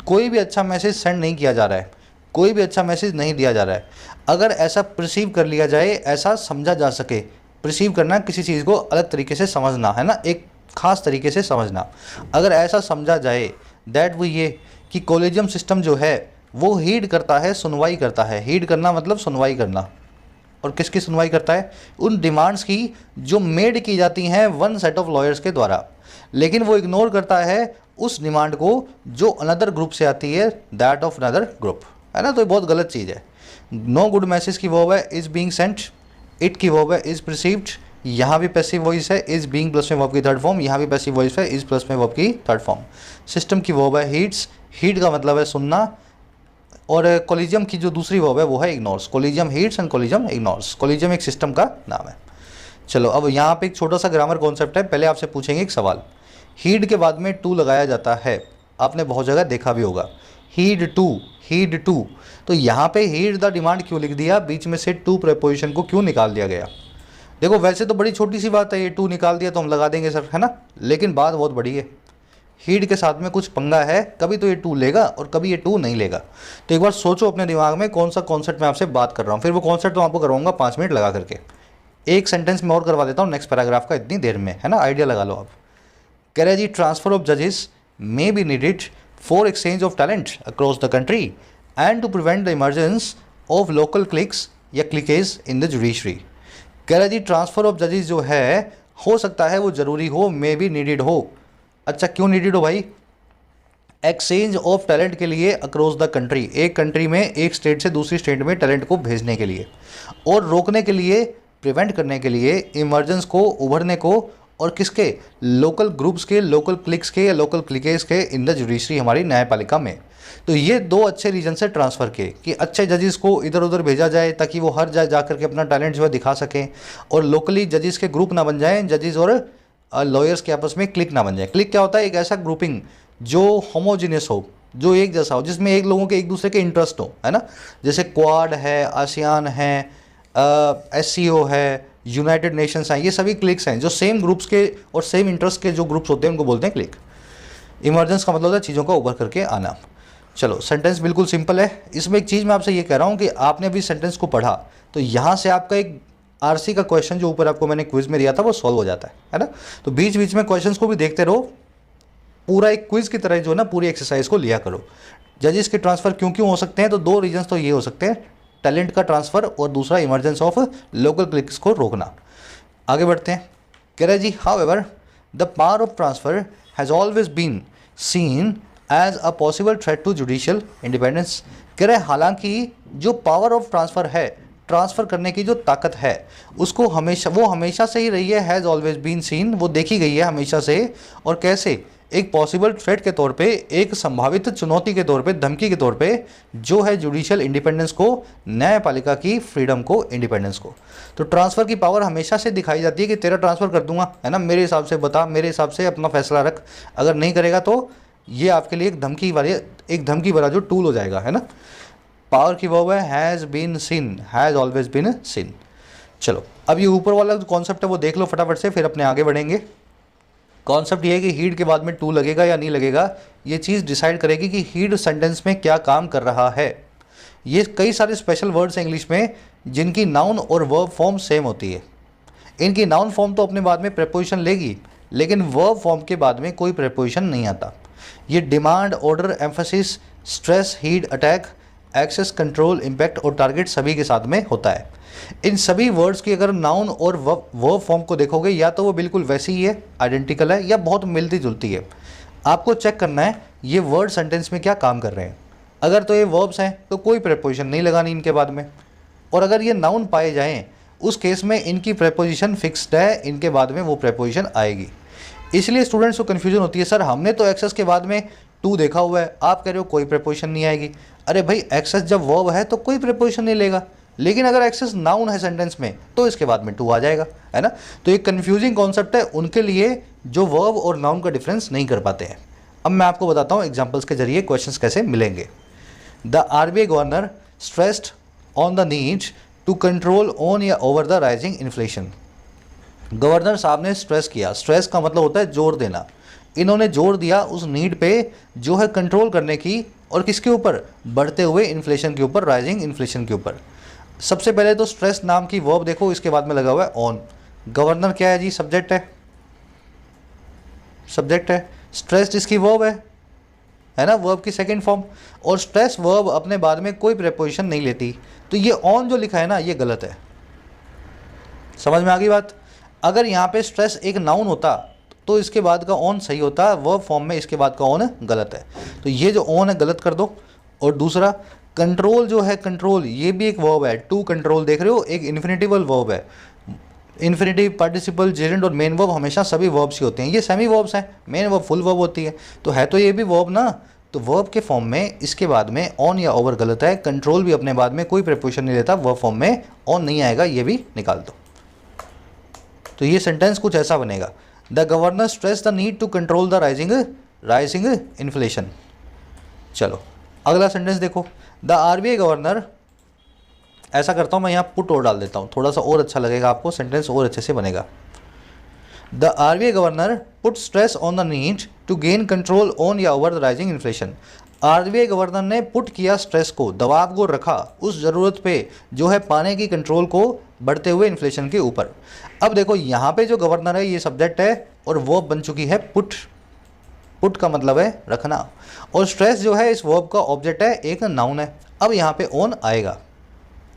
कोई भी अच्छा मैसेज सेंड नहीं किया जा रहा है, कोई भी अच्छा मैसेज नहीं दिया जा रहा है। अगर ऐसा परसीव कर लिया जाए, ऐसा समझा जा सके, परसीव करना किसी चीज़ को अलग तरीके से समझना, है ना, एक ख़ास तरीके से समझना। अगर ऐसा समझा जाए दैट वो ये कि कॉलेजियम सिस्टम जो है वो हीड करता है, सुनवाई करता है। हीड करना मतलब सुनवाई करना, और किसकी सुनवाई करता है? उन डिमांड्स की जो मेड की जाती हैं वन सेट ऑफ लॉयर्स के द्वारा, लेकिन वो इग्नोर करता है उस डिमांड को जो अनदर ग्रुप से आती है, दैट ऑफ अनदर ग्रुप, है ना। तो ये बहुत गलत चीज़ है। नो गुड मैसेज की वर्ब है इज़ बीइंग सेंट, इट की वर्ब है इज़ रिसीव्ड, यहाँ भी पैसिव वॉइस है, इज़ बीइंग प्लस में वर्ब की थर्ड फॉर्म, यहाँ भी पैसिव वॉइस है, इज़ प्लस में वर्ब की थर्ड फॉर्म। सिस्टम की वर्ब है हीट्स, हीट का मतलब है सुनना, और कॉलेजियम की जो दूसरी वर्ब है वो है ignores. Collegium heats and collegium ignores. Collegium एक सिस्टम का नाम है। चलो अब यहाँ पे एक छोटा सा ग्रामर कॉन्सेप्ट है। पहले आपसे पूछेंगे एक सवाल, हीड के बाद में टू लगाया जाता है, आपने बहुत जगह देखा भी होगा, हीड टू। तो यहाँ पे हीड द डिमांड क्यों लिख दिया, बीच में से टू प्रेपोजिशन को क्यों निकाल दिया गया? देखो वैसे तो बड़ी छोटी सी बात है, ये टू निकाल दिया तो हम लगा देंगे सर, है ना, लेकिन बात बहुत बड़ी है। हीड के साथ में कुछ पंगा है, कभी तो ये टू लेगा और कभी ये टू नहीं लेगा। तो एक बार सोचो अपने दिमाग में कौन सा कॉन्सेप्ट मैं आपसे बात कर रहा हूँ, फिर वो कॉन्सेप्ट तो आपको करवाऊंगा 5 मिनट लगा करके। एक सेंटेंस में और करवा देता हूँ नेक्स्ट पैराग्राफ का, इतनी देर में, है ना, आइडिया लगा लो आप। कह रहे जी ट्रांसफर ऑफ जजेस may be needed for exchange of talent across the country and to prevent the emergence of local cliques या क्लिकेज इन द जुडिशरी। कह रहे जी ट्रांसफर ऑफ जजेस जो है हो सकता है वो ज़रूरी हो, मे बी नीडेड हो। अच्छा क्यों नीडेड हो भाई? एक्सचेंज ऑफ टैलेंट के लिए अक्रॉस द कंट्री, एक कंट्री में एक स्टेट से दूसरी स्टेट में टैलेंट को भेजने के लिए, और रोकने के लिए, प्रिवेंट करने के लिए, इमरजेंस को, उभरने को, और किसके? लोकल ग्रुप्स के, लोकल क्लिक्स के या लोकल क्लिकेज के इन द जुडिशरी, हमारी न्यायपालिका में। तो ये 2 अच्छे रीजन से ट्रांसफ़र के कि अच्छे जजेस को इधर उधर भेजा जाए ताकि वो हर जगह जा करके अपना टैलेंट जो है दिखा सकें, और लोकली जजेस के ग्रुप ना बन जाएं, जजेस और लॉयर्स के आपस में क्लिक ना बन जाए। क्लिक क्या होता है? एक ऐसा ग्रुपिंग जो होमोजीनियस हो, जो एक जैसा हो, जिसमें एक लोगों के एक दूसरे के इंटरेस्ट हो, है ना। जैसे क्वाड है, आसियान है, SCO है, यूनाइटेड नेशंस हैं, ये सभी क्लिक्स हैं जो सेम ग्रुप्स के और सेम इंटरेस्ट के जो ग्रुप्स होते हैं उनको बोलते हैं क्लिक। इमरजेंस का मतलब होता है चीज़ों का उभर करके आना। चलो सेंटेंस बिल्कुल सिंपल है। इसमें एक चीज़ मैं आपसे ये कह रहा हूँ कि आपने अभी सेंटेंस को पढ़ा तो यहाँ से आपका एक RC का क्वेश्चन जो ऊपर आपको मैंने क्विज में दिया था वो सॉल्व हो जाता है ना। तो बीच बीच में क्वेश्चंस को भी देखते रहो, पूरा एक क्विज की तरह जो है ना पूरी एक्सरसाइज को लिया करो। जजेस के ट्रांसफ़र क्यों हो सकते हैं? तो 2 रीजन्स तो ये हो सकते हैं, टैलेंट का ट्रांसफ़र और दूसरा इमरजेंस ऑफ लोकल क्लिक्स को रोकना। आगे बढ़ते हैं। कह रहे जी however the power of transfer has always been seen as a possible threat to judicial independence. कह रहे हालांकि जो पावर ऑफ ट्रांसफ़र है, ट्रांसफ़र करने की जो ताकत है उसको हमेशा से ही रही है, हैज़ ऑलवेज बीन सीन, वो देखी गई है हमेशा से। और कैसे? एक पॉसिबल थ्रेट के तौर पे, एक संभावित चुनौती के तौर पे, धमकी के तौर पे, जो है जुडिशियल इंडिपेंडेंस को, न्यायपालिका की फ्रीडम को, इंडिपेंडेंस को। तो ट्रांसफ़र की पावर हमेशा से दिखाई जाती है कि तेरा ट्रांसफ़र कर दूंगा, है ना, मेरे हिसाब से बता, मेरे हिसाब से अपना फैसला रख, अगर नहीं करेगा तो ये आपके लिए एक धमकी भरा जो टूल हो जाएगा, है ना। पावर की वर्ब है has been seen, has always been seen. चलो अब ये ऊपर वाला जो कॉन्सेप्ट है वो देख लो फटाफट से, फिर अपने आगे बढ़ेंगे। कॉन्सेप्ट ये है कि हीड के बाद में टू लगेगा या नहीं लगेगा, ये चीज़ डिसाइड करेगी कि हीड सेंटेंस में क्या काम कर रहा है। ये कई सारे स्पेशल वर्ड्स हैं इंग्लिश में जिनकी नाउन और वर्ब फॉर्म सेम होती है। इनकी नाउन फॉर्म तो अपने बाद में प्रेपोजिशन लेगी, लेकिन वर्ब फॉर्म के बाद में कोई प्रेपोजिशन नहीं आता। ये demand, order, emphasis, stress, heed, attack, access, control, impact और टारगेट सभी के साथ में होता है। इन सभी वर्ड्स की अगर नाउन और वर्ब फॉर्म को देखोगे, या तो वो बिल्कुल वैसी ही है, आइडेंटिकल है, या बहुत मिलती जुलती है। आपको चेक करना है ये वर्ड सेंटेंस में क्या काम कर रहे हैं। अगर तो ये वर्ब्स हैं तो कोई प्रेपोजिशन नहीं लगानी इनके बाद में, और अगर ये नाउन पाए जाएं उस केस में इनकी प्रेपोजिशन फिक्स्ड है, इनके बाद में वो प्रेपोजिशन आएगी। इसलिए स्टूडेंट्स को कन्फ्यूजन होती है, सर हमने तो एक्सेस के बाद में टू देखा हुआ है, आप कह रहे हो कोई प्रेपोजिशन नहीं आएगी। अरे भाई एक्सेस जब वर्ब है तो कोई प्रेपोजिशन नहीं लेगा, लेकिन अगर एक्सेस नाउन है सेंटेंस में तो इसके बाद में टू आ जाएगा, है ना। तो ये कन्फ्यूजिंग कॉन्सेप्ट है उनके लिए जो वर्ब और नाउन का डिफरेंस नहीं कर पाते हैं। अब मैं आपको बताता हूँ एग्जाम्पल्स के जरिए क्वेश्चंस कैसे मिलेंगे। The RBI governor stressed on the need to control on या over the rising inflation. Governor साहब ने स्ट्रेस किया, स्ट्रेस का मतलब होता है जोर देना, इन्होंने जोर दिया उस नीड पे जो है कंट्रोल करने की, और किसके ऊपर? बढ़ते हुए इन्फ्लेशन के ऊपर, राइजिंग इन्फ्लेशन के ऊपर। सबसे पहले तो स्ट्रेस नाम की वर्ब देखो, इसके बाद में लगा हुआ है ऑन। गवर्नर क्या है जी? सब्जेक्ट है, सब्जेक्ट है। स्ट्रेस इसकी वर्ब है ना, वर्ब की सेकंड फॉर्म। और स्ट्रेस वर्ब अपने बाद में कोई प्रेपोजिशन नहीं लेती, तो ये ऑन जो लिखा है ना ये गलत है। समझ में आ गई बात? अगर यहाँ पे स्ट्रेस एक नाउन होता तो इसके बाद का ऑन सही होता, वर्ब फॉर्म में इसके बाद का ऑन गलत है, तो ये जो ऑन है गलत कर दो। और दूसरा कंट्रोल जो है, कंट्रोल ये भी एक वर्ब है, टू कंट्रोल देख रहे हो, एक इन्फिनिटिवल वर्ब है। इन्फिनिटिव, पार्टिसिपल, जेरेंड और मेन वर्ब हमेशा सभी वर्ब्स ही होते हैं, ये सेमी वर्ब्स हैं, मेन वर्ब फुल वर्ब होती है, तो है तो ये भी वर्ब ना। तो वर्ब के फॉर्म में इसके बाद में ऑन या ओवर गलत है, कंट्रोल भी अपने बाद में कोई प्रीपोजिशन नहीं लेता, वर्ब फॉर्म में ऑन नहीं आएगा, ये भी निकाल दो। तो ये सेंटेंस कुछ ऐसा बनेगा, the governor stress the need to control the rising inflation. चलो अगला सेंटेंस देखो, द RBI गवर्नर, ऐसा करता हूँ मैं यहाँ पुट और डाल देता हूँ, थोड़ा सा और अच्छा लगेगा आपको, सेंटेंस और अच्छे से बनेगा। The RBI governor put stress on the need to gain control on या over the rising inflation. RBI governor ने पुट किया स्ट्रेस को, दबाव को रखा उस ज़रूरत पे जो है पाने की कंट्रोल को बढ़ते हुए इन्फ्लेशन के ऊपर। अब देखो यहाँ पे जो गवर्नर है ये सब्जेक्ट है और वर्ब बन चुकी है पुट। पुट का मतलब है रखना, और स्ट्रेस जो है इस वर्ब का ऑब्जेक्ट है, एक नाउन है। अब यहाँ पे ऑन आएगा,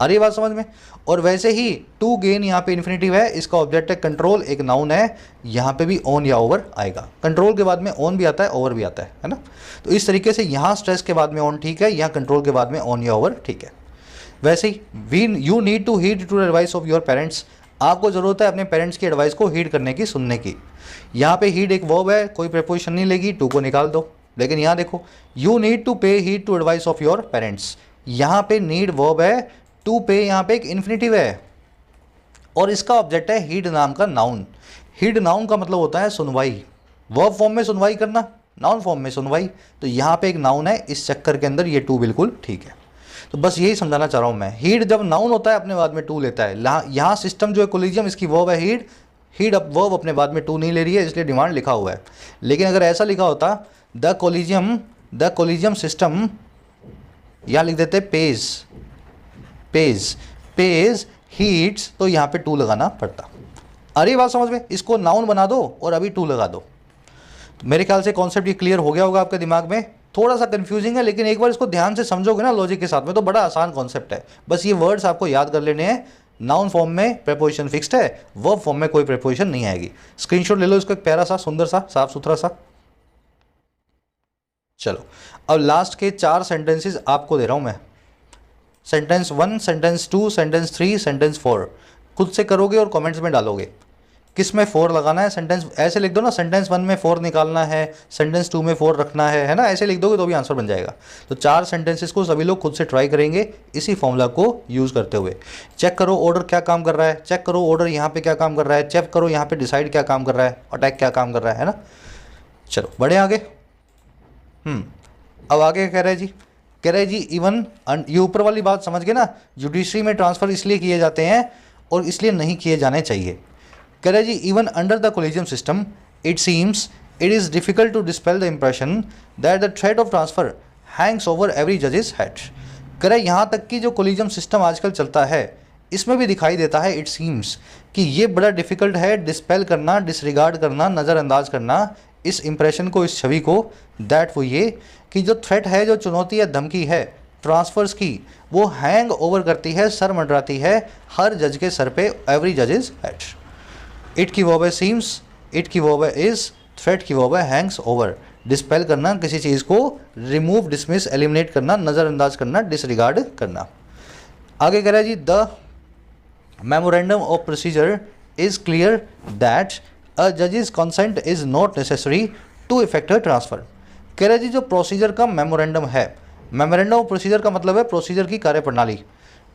आ रही बात समझ में? और वैसे ही टू गेन यहाँ पे इन्फिनिटिव है, इसका ऑब्जेक्ट है कंट्रोल, एक नाउन है, यहाँ पे भी ऑन या ओवर आएगा। कंट्रोल के बाद में ऑन भी आता है, ओवर भी आता है ना। तो इस तरीके से यहाँ स्ट्रेस के बाद में ऑन ठीक है, यहाँ कंट्रोल के बाद में ऑन या ओवर ठीक है। वैसे ही you need to heed to the advice of your parents, आपको ज़रूरत है अपने पेरेंट्स की एडवाइस को हीड करने की, सुनने की। यहाँ पे हीड एक वर्ब है, कोई प्रीपोजिशन नहीं लेगी, टू को निकाल दो। लेकिन यहाँ देखो, you need to pay heed to advice of your parents, यहाँ पे नीड वर्ब है, टू पे यहाँ पे एक इन्फिनिटिव है, और इसका ऑब्जेक्ट है हीड नाम का नाउन। हीड नाउन का मतलब होता है सुनवाई, वर्ब फॉर्म में सुनवाई करना, नाउन फॉर्म में सुनवाई। तो यहाँ पे एक नाउन है, इस चक्कर के अंदर ये टू बिल्कुल ठीक है। तो बस यही समझाना चाह रहा हूँ मैं, हीड जब नाउन होता है अपने बाद में टू लेता है। यहाँ सिस्टम जो है कोलिजियम, इसकी वर्ब है हीड, हीड अब वर्ब अपने बाद में टू नहीं ले रही है, इसलिए डिमांड लिखा हुआ है। लेकिन अगर ऐसा लिखा होता द कोलिजियम सिस्टम, यहाँ लिख देते पेज हीट्स, तो यहाँ पे टू लगाना पड़ता। अरे बात समझ में, इसको नाउन बना दो और अभी टू लगा दो। तो मेरे ख्याल से कॉन्सेप्ट ये क्लियर हो गया होगा आपके दिमाग में। थोड़ा सा कंफ्यूजिंग है, लेकिन एक बार इसको ध्यान से समझोगे ना लॉजिक के साथ में, तो बड़ा आसान कॉन्सेप्ट है। बस ये वर्ड्स आपको याद कर लेने हैं, नाउन फॉर्म में प्रीपोजिशन फिक्स्ड है, वर्ब फॉर्म में कोई प्रीपोजिशन नहीं आएगी। स्क्रीनशॉट ले लो इसको, एक प्यारा सा, सुंदर सा, साफ सुथरा सा। चलो अब लास्ट के 4 सेंटेंसेस आपको दे रहा हूं मैं, सेंटेंस 1, सेंटेंस 2, सेंटेंस 3, सेंटेंस 4 खुद से करोगे और कमेंट्स में डालोगे किस में 4 लगाना है। सेंटेंस ऐसे लिख दो ना, सेंटेंस 1 में 4 निकालना है, सेंटेंस 2 में 4 रखना है ना, ऐसे लिख दोगे तो भी आंसर बन जाएगा। तो 4 सेंटेंसेस को सभी लोग खुद से ट्राई करेंगे इसी फॉर्मूला को यूज़ करते हुए। चेक करो ऑर्डर क्या काम कर रहा है, चेक करो ऑर्डर यहाँ पे क्या काम कर रहा है, चेक करो यहाँ पे डिसाइड क्या काम कर रहा है, अटैक क्या काम कर रहा है ना। चलो बढ़े आगे। अब आगे कह रहा है जी, कह रहा है जी इवन, ये ऊपर वाली बात समझ गए ना, जुडिशरी में ट्रांसफ़र इसलिए किए जाते हैं और इसलिए नहीं किए जाने चाहिए। कह रहा है जी even under the collegium system it seems it is difficult to dispel the impression that the threat of transfer hangs over every जजेस हेड। कह रहा है यहाँ तक कि जो कोलिजियम सिस्टम आजकल चलता है इसमें भी दिखाई देता है इट सीम्स कि ये बड़ा डिफ़िकल्ट है डिस्पेल करना, डिसरिगार्ड करना, नज़रअंदाज करना इस इम्प्रेशन को, इस छवि को, दैट वो ये कि जो थ्रेट है, जो चुनौती या धमकी है ट्रांसफ़र्स की, वो हैंग ओवर करती है, सर मंडराती है हर जज के सर पे, एवरी जज इज हेड। इट की वर्ब है सीम्स, इट की वर्ब है इज, थ्रेट की वर्ब है हैंग्स ओवर। डिस्पेल करना, किसी चीज़ को रिमूव, डिसमिस, एलिमिनेट करना, नज़रअंदाज करना, डिसरिगार्ड करना। आगे कह रहा है जी the memorandum of procedure is clear that a जजेस consent is not necessary to effect a transfer. कह रहा है जी जो प्रोसीजर का मेमोरेंडम है, मेमोरेंडम ऑफ प्रोसीजर का मतलब है प्रोसीजर की कार्यप्रणाली,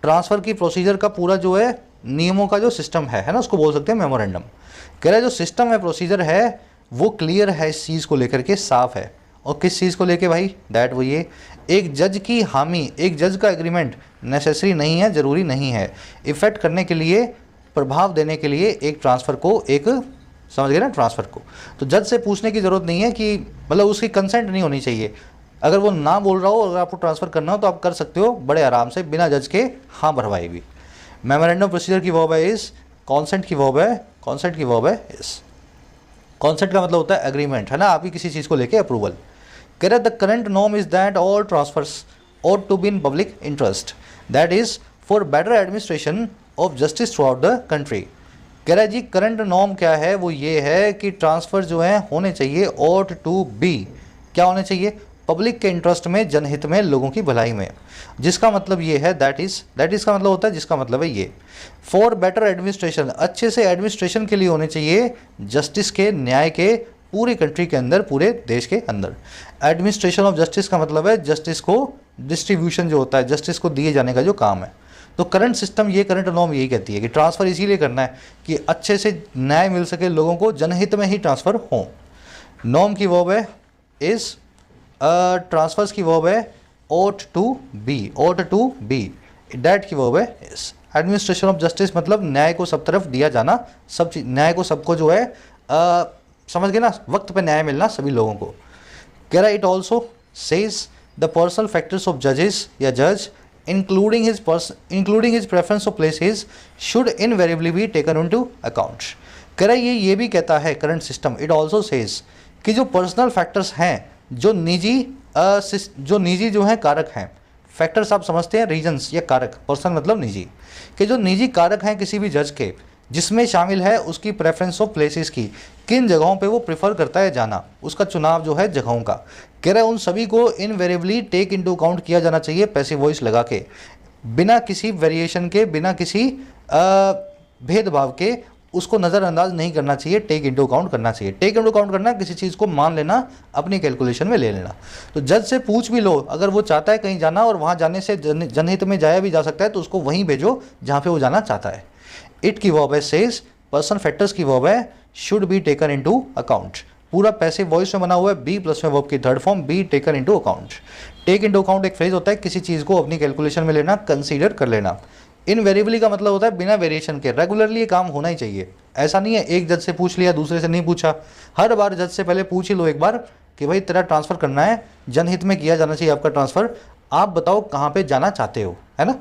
ट्रांसफ़र की प्रोसीजर का पूरा जो है नियमों का जो सिस्टम है ना, उसको बोल सकते हैं मेमोरेंडम। कह रहा है जो सिस्टम है, प्रोसीजर है, वो क्लियर है, इस चीज़ को लेकर के साफ है। और किस चीज़ को लेके भाई, दैट वो ये एक जज की हामी, एक जज का एग्रीमेंट नेसेसरी नहीं है, ज़रूरी नहीं है इफ़ेक्ट करने के लिए, प्रभाव देने के लिए एक ट्रांसफ़र को, एक समझ गए ना ट्रांसफ़र को। तो जज से पूछने की ज़रूरत नहीं है कि मतलब उसकी कंसेंट नहीं होनी चाहिए। अगर वो ना बोल रहा हो, अगर आपको ट्रांसफ़र करना हो तो आप कर सकते हो बड़े आराम से बिना जज के हाँ भरवाए भी। मेमोरेंडम प्रोसीजर की वर्ब है इस, कॉन्सेंट की वर्ब है, कॉन्सेंट की वर्ब है इस। कॉन्सेंट का मतलब होता है एग्रीमेंट, है ना, आप ही किसी चीज़ को लेके अप्रूवल। कह रहे the current norm is that all transfers ought to be in public interest, that is for better administration of justice throughout the country। कह रहा है जी करंट नॉर्म क्या है, वो ये है कि ट्रांसफ़र जो है होने चाहिए, ought to be, क्या होने चाहिए, पब्लिक के इंटरेस्ट में, जनहित में, लोगों की भलाई में। जिसका मतलब ये है दैट इज़ का मतलब होता है, जिसका मतलब है ये फॉर बेटर एडमिनिस्ट्रेशन, अच्छे से एडमिनिस्ट्रेशन के लिए होने चाहिए, जस्टिस के, न्याय के, पूरी कंट्री के अंदर, पूरे देश के अंदर। एडमिनिस्ट्रेशन ऑफ जस्टिस का मतलब है जस्टिस को डिस्ट्रीब्यूशन जो होता है, जस्टिस को दिए जाने का जो काम है। तो करंट सिस्टम, ये करंट नॉर्म यही कहती है कि ट्रांसफ़र इसीलिए करना है कि अच्छे से न्याय मिल सके लोगों को, जनहित में ही ट्रांसफ़र हो। नॉर्म की वर्ब है इज़, ट्रांसफर्स की वर्ब है ought to be, ought to be, that की वर्ब है इज़। एडमिनिस्ट्रेशन ऑफ जस्टिस मतलब न्याय को सब तरफ दिया जाना, सब चीज, न्याय को सबको जो है समझ गए ना, वक्त पे न्याय मिलना सभी लोगों को। कह रहा it also says the personal factors of जजेस या जज including his preference of places should invariably B taken into account. कह रहा है ये भी कहता है current system, it also says कि जो पर्सनल फैक्टर्स हैं, जो निजी जो हैं कारक हैं, फैक्टर्स आप समझते हैं रीजन्स या कारक, पर्सनल मतलब निजी, कि जो निजी कारक हैं किसी भी जज के, जिसमें शामिल है उसकी प्रेफरेंस ऑफ प्लेसेस की, किन जगहों पे वो प्रेफर करता है जाना, उसका चुनाव जो है जगहों का। कह रहा है उन सभी को इनवेरिएबली टेक इनटू अकाउंट किया जाना चाहिए, पैसिव वॉइस लगा के, बिना किसी वेरिएशन के, बिना किसी भेदभाव के, उसको नज़रअंदाज नहीं करना चाहिए, टेक इनटू अकाउंट करना चाहिए। टेक इनटू अकाउंट करना, किसी चीज़ को मान लेना, अपनी कैलकुलेशन में ले लेना। तो जज से पूछ भी लो, अगर वो चाहता है कहीं जाना और वहाँ जाने से जनहित में जाया भी जा सकता है, तो उसको वहीं भेजो जहाँ पे वो जाना चाहता है। इट की वर्ब है सेज, पर्सन फैक्टर्स की वर्ब है should be taken into account. पूरा पैसिव वॉइस में बना हुआ है, बी प्लस में वर्ब की third form, be taken into account. Take into account एक फ्रेज होता है, किसी चीज़ को अपनी कैलकुलेशन में लेना, कंसीडर कर लेना। इनवेरिएबली का मतलब होता है बिना वेरिएशन के, रेगुलरली ये काम होना ही चाहिए। ऐसा नहीं है एक जज से पूछ लिया, दूसरे से नहीं पूछा, हर बार जज से पहले पूछ ही लो एक बार कि भाई तेरा ट्रांसफ़र करना है, जनहित में किया जाना चाहिए आपका ट्रांसफ़र, आप बताओ कहाँ पे जाना चाहते हो, है ना।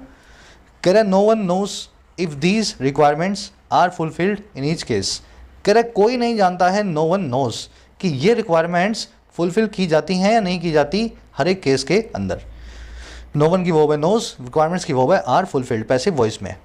कह रहे no one knows if these requirements are fulfilled in each case. कह रहे कोई नहीं जानता है, नो वन नोज, कि ये रिक्वायरमेंट्स फुलफिल की जाती हैं या नहीं की जाती हर एक केस के अंदर। नो वन की वर्ब है नोज, रिक्वायरमेंट्स की वर्ब है आर फुलफिल्ड, पैसिव वॉइस में।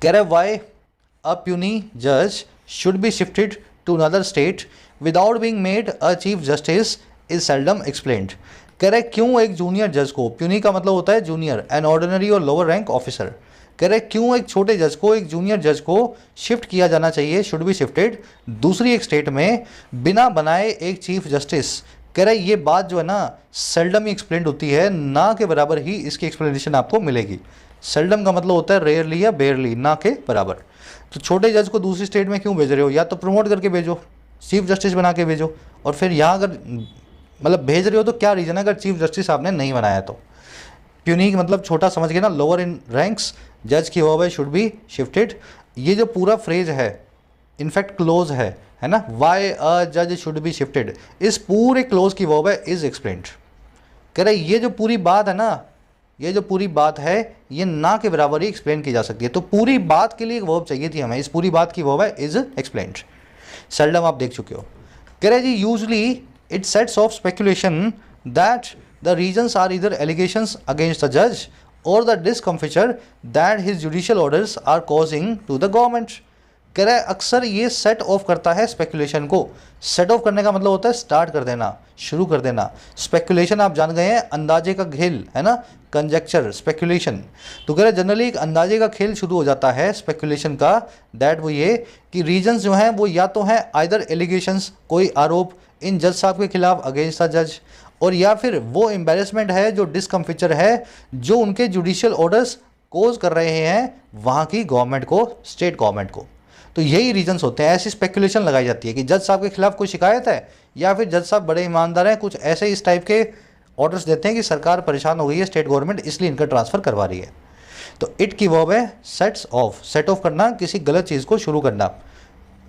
कह रहे वाई अ प्यूनी जज should be shifted to another state without being made a chief justice is seldom explained. कह रहे क्यों एक जूनियर जज को, प्यूनी का मतलब होता है जूनियर, एन ऑर्डिनरी और लोअर रैंक ऑफिसर, कह रहे क्यों एक छोटे जज को, एक जूनियर जज को शिफ्ट किया जाना चाहिए, शुड बी शिफ्टेड दूसरी एक स्टेट में बिना बनाए एक चीफ जस्टिस। कह रहे ये बात जो है ना सेल्डम ही एक्सप्लेन होती है, ना के बराबर ही इसकी एक्सप्लेनेशन आपको मिलेगी। सेल्डम का मतलब होता है रेयरली या बेयरली, ना के बराबर। तो छोटे जज को दूसरी स्टेट में क्यों भेज रहे हो, या तो प्रमोट करके भेजो, चीफ जस्टिस बना के भेजो, और फिर यहाँ अगर मतलब भेज रहे हो तो क्या रीज़न है अगर चीफ जस्टिस आपने नहीं बनाया तो। प्यूनिक मतलब छोटा समझ के ना, लोअर इन रैंक्स, जज की वर्ब है शुड बी शिफ्टेड। ये जो पूरा फ्रेज है इनफैक्ट क्लोज है ना, वाई अ जज शुड बी शिफ्टेड, इस पूरे क्लोज की वर्ब है इज एक्सप्लेन्ड। कह रहे ये जो पूरी बात है ना, ये जो पूरी बात है ये ना के बराबर ही एक्सप्लेन की जा सकती है। तो पूरी बात के लिए एक वर्ब चाहिए थी हमें, इस पूरी बात की वर्ब है इज एक्सप्लेन्ड। सेल्डम आप देख चुके हो। कह रहे जी usually it sets off speculation that the reasons are either allegations against the जज और the discomfiture that his judicial orders are causing to the government. कह रहा है अक्सर ये सेट ऑफ करता है स्पेकुलेशन को। सेट ऑफ करने का मतलब होता है स्टार्ट कर देना, शुरू कर देना। स्पेकुलेशन आप जान गए हैं, अंदाजे का खेल है ना, कंजेक्चर, स्पेकुलेशन। तो कह रहे जनरली एक अंदाजे का खेल शुरू हो जाता है स्पेकुलेशन का, दैट वो ये कि रीजन्स जो हैं वो या तो हैं आइदर एलिगेशंस, कोई आरोप इन जज साहब के खिलाफ अगेंस्ट द जज, और या फिर वो एम्बेरसमेंट है जो डिसकम्फिचर है जो उनके जुडिशियल ऑर्डर्स कोज कर रहे हैं वहाँ की गवर्नमेंट को, स्टेट गवर्नमेंट को। तो यही रीजंस होते हैं। ऐसी स्पेकुलेशन लगाई जाती है कि जज साहब के खिलाफ कोई शिकायत है, या फिर जज साहब बड़े ईमानदार हैं, कुछ ऐसे इस टाइप के ऑर्डर्स देते हैं कि सरकार परेशान हो गई है, स्टेट गवर्नमेंट, इसलिए इनका ट्रांसफ़र करवा रही है। तो इट की वर्ब है सेट्स ऑफ, सेट ऑफ करना, किसी गलत चीज़ को शुरू करना।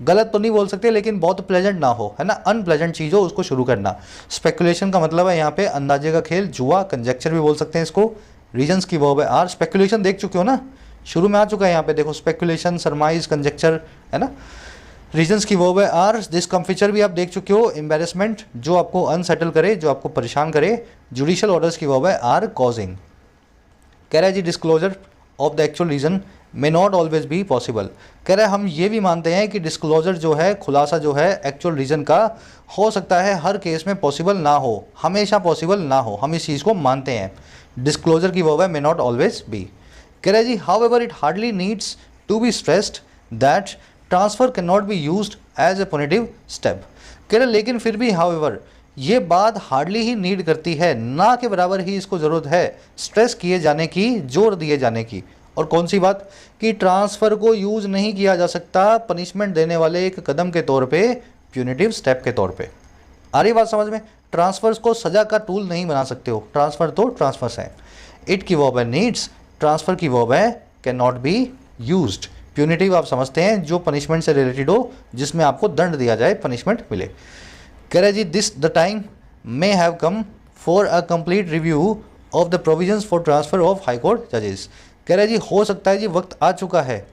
गलत तो नहीं बोल सकते लेकिन बहुत प्लेजेंट ना हो, है ना, अनप्लेजेंट चीज़ हो उसको शुरू करना। स्पेकुलेशन का मतलब है यहाँ पे अंदाजे का खेल, जुआ, कंजेक्चर भी बोल सकते हैं इसको। रीजंस की वर्ब है आर। स्पेकुलेशन देख चुके हो ना, शुरू में आ चुका है यहाँ पे, देखो स्पेकुलेशन, सरमाइज, कंजेक्चर, है ना। रीजंस की वर्ब है आर। डिसकम्फिचर भी आप देख चुके हो, एम्बेरसमेंट, जो आपको अनसेटल करे, जो आपको परेशान करे। जुडिशियल ऑर्डर्स की वर्ब है आर कॉजिंग। कह रहा है जी disclosure of the actual reason may not always be possible. कह रहे हैं हम ये भी मानते हैं कि डिस्क्लोजर जो है, खुलासा जो है एक्चुअल रीज़न का, हो सकता है हर केस में पॉसिबल ना हो, हमेशा पॉसिबल ना हो, हम इस चीज़ को मानते हैं। डिस्क्लोजर की वर्ब है मे नॉट ऑलवेज बी। कह रहे जी however it hardly needs to be stressed that transfer can not be used as a punitive step. कह रहे लेकिन फिर भी हाउ एवर ये बात हार्डली ही नीड करती है, ना के बराबर ही इसको ज़रूरत है स्ट्रेस किए जाने की, जोर दिए जाने की। और कौन सी बात, कि ट्रांसफ़र को यूज़ नहीं किया जा सकता पनिशमेंट देने वाले एक कदम के तौर पे, प्यूनिटिव स्टेप के तौर पे। आ रही बात समझ में? ट्रांसफ़र्स को सज़ा का टूल नहीं बना सकते हो, ट्रांसफ़र तो ट्रांसफ़र्स है। इट की वर्ब है नीड्स, ट्रांसफ़र की वर्ब है can not be used. Punitive आप समझते हैं जो पनिशमेंट से रिलेटेड हो, जिसमें आपको दंड दिया जाए, पनिशमेंट मिले। कह रहे जी this the time may have come for a complete review of the provisions for transfer of high court जजेस। कह रहे जी हो सकता है जी वक्त आ चुका है,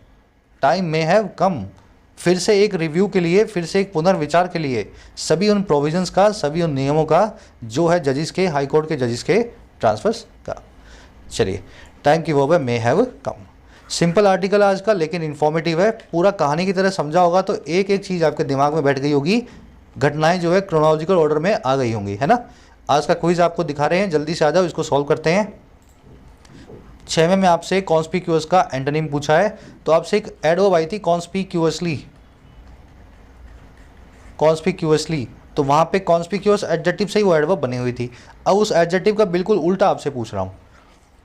टाइम मे हैव कम, फिर से एक रिव्यू के लिए, फिर से एक पुनर्विचार के लिए सभी उन प्रोविजंस का, सभी उन नियमों का जो है जजेस के, हाई कोर्ट के जजेस के ट्रांसफर्स का। चलिए टाइम की वर्ब है मे हैव कम। सिंपल आर्टिकल आज का लेकिन इन्फॉर्मेटिव है, पूरा कहानी की तरह समझा होगा तो एक एक चीज़ आपके दिमाग में बैठ गई होगी, घटनाएं जो है क्रोनोलॉजिकल ऑर्डर में आ गई होंगी, है ना। आज का क्विज आपको दिखा रहे हैं, जल्दी से आ जाओ, इसको सॉल्व करते हैं। 6वें में आपसे कॉन्स्पिक्यूअस का एंटोनिम पूछा है, तो आपसे एक एडवर्ब आई थी कॉन्स्पिक्यूअसली, कॉन्स्पिक्यूअसली, तो वहाँ पे कॉन्स्पिक्यूअस एडजेक्टिव से ही वो एडवर्ब बनी हुई थी। अब उस एडजेक्टिव का बिल्कुल उल्टा आपसे पूछ रहा हूँ,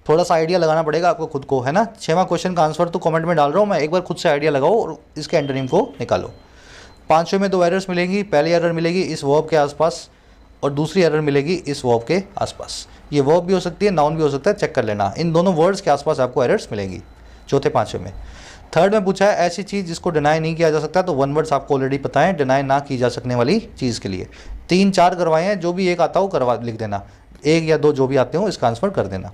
थोड़ा सा आइडिया लगाना पड़ेगा आपको खुद को, है ना। 6वां क्वेश्चन का आंसर तो कमेंट में डाल रहा हूँ मैं, एक बार खुद से आइडिया लगाओ और इसके एंटोनिम को निकालो। 5वें में 2 एरर्स मिलेंगी, पहली एरर मिलेगी इस वर्ब के आसपास और दूसरी एरर मिलेगी इस वर्ब के आसपास। ये वर्ब भी हो सकती है, नाउन भी हो सकता है, चेक कर लेना। इन दोनों वर्ड्स के आसपास आपको एरर्स मिलेंगी 4थे 5वें में। 3rd में पूछा है ऐसी चीज़ जिसको डिनाई नहीं किया जा सकता, तो 1 वर्ड्स आपको ऑलरेडी पता है, डिनाई ना की जा सकने वाली चीज़ के लिए। 3-4 करवाए हैं, जो भी एक आता हो करवा लिख देना, 1 या 2 जो भी आते हो इसका आंसर कर देना,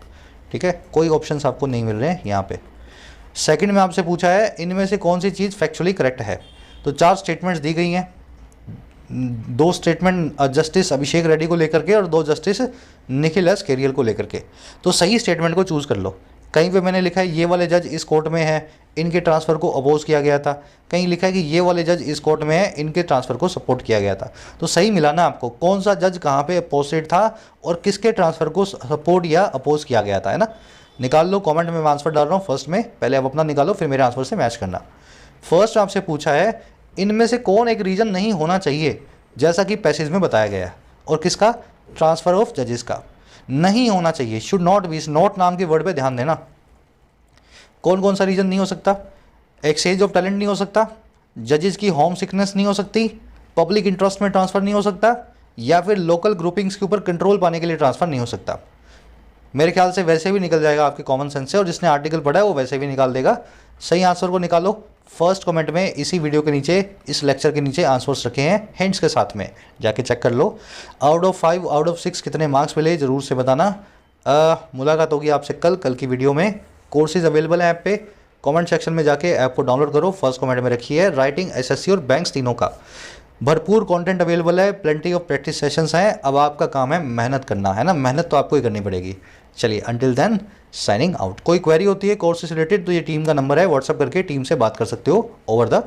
ठीक है। कोई ऑप्शंस आपको नहीं मिल रहे हैं यहाँ पे। 2nd में आपसे पूछा है इनमें से कौन सी चीज़ फैक्चुअली करेक्ट है, तो 4 स्टेटमेंट्स दी गई हैं, 2 स्टेटमेंट जस्टिस अभिषेक रेड्डी को लेकर के और 2 जस्टिस निखिल एस केरियल को लेकर के। तो सही स्टेटमेंट को चूज़ कर लो। कहीं पे मैंने लिखा है ये वाले जज इस कोर्ट में है, इनके ट्रांसफ़र को अपोज किया गया था। कहीं लिखा है कि ये वाले जज इस कोर्ट में है, इनके ट्रांसफ़र को सपोर्ट किया गया था। तो सही मिला ना आपको, कौन सा जज कहाँ पे अपोजिट था और किसके ट्रांसफ़र को सपोर्ट या अपोज किया गया था, है ना। निकाल लो, कमेंट में मैं आंसर डाल रहा हूँ फर्स्ट में, पहले आप अपना निकालो फिर मेरे आंसर से मैच करना। फर्स्ट आपसे पूछा है इनमें से कौन एक रीज़न नहीं होना चाहिए जैसा कि पैसेज में बताया गया है, और किसका, ट्रांसफ़र ऑफ जजेस का नहीं होना चाहिए। शुड नॉट बी, इस नॉट नाम के वर्ड पे ध्यान देना। कौन कौन सा रीज़न नहीं हो सकता, एक्सचेंज ऑफ टैलेंट नहीं हो सकता, जजेस की होम सिकनेस नहीं हो सकती, पब्लिक इंटरेस्ट में ट्रांसफ़र नहीं हो सकता, या फिर लोकल ग्रुपिंग्स के ऊपर कंट्रोल पाने के लिए ट्रांसफ़र नहीं हो सकता। मेरे ख्याल से वैसे भी निकल जाएगा आपके कॉमन सेंस से, और जिसने आर्टिकल पढ़ा है वो वैसे भी निकाल देगा। सही आंसर को निकालो। फर्स्ट कमेंट में इसी वीडियो के नीचे, इस लेक्चर के नीचे आंसर्स रखे हैं हिंट्स के साथ में, जाके चेक कर लो। आउट ऑफ 5 आउट ऑफ 6 कितने मार्क्स मिले ज़रूर से बताना। मुलाकात होगी आपसे कल की वीडियो में। कोर्सेज अवेलेबल है ऐप पे, कमेंट सेक्शन में जाके ऐप को डाउनलोड करो। फर्स्ट कमेंट में रखी है राइटिंग, एसएससी और बैंक्स तीनों का भरपूर कंटेंट अवेलेबल है, प्लेंटी ऑफ प्रैक्टिस सेशंस हैं। अब आपका काम है मेहनत करना, है ना, मेहनत तो आपको ही करनी पड़ेगी। चलिए, अंटिल देन साइनिंग आउट। कोई क्वेरी होती है कोर्स से रिलेटेड तो ये टीम का नंबर है, व्हाट्सअप करके टीम से बात कर सकते हो ओवर द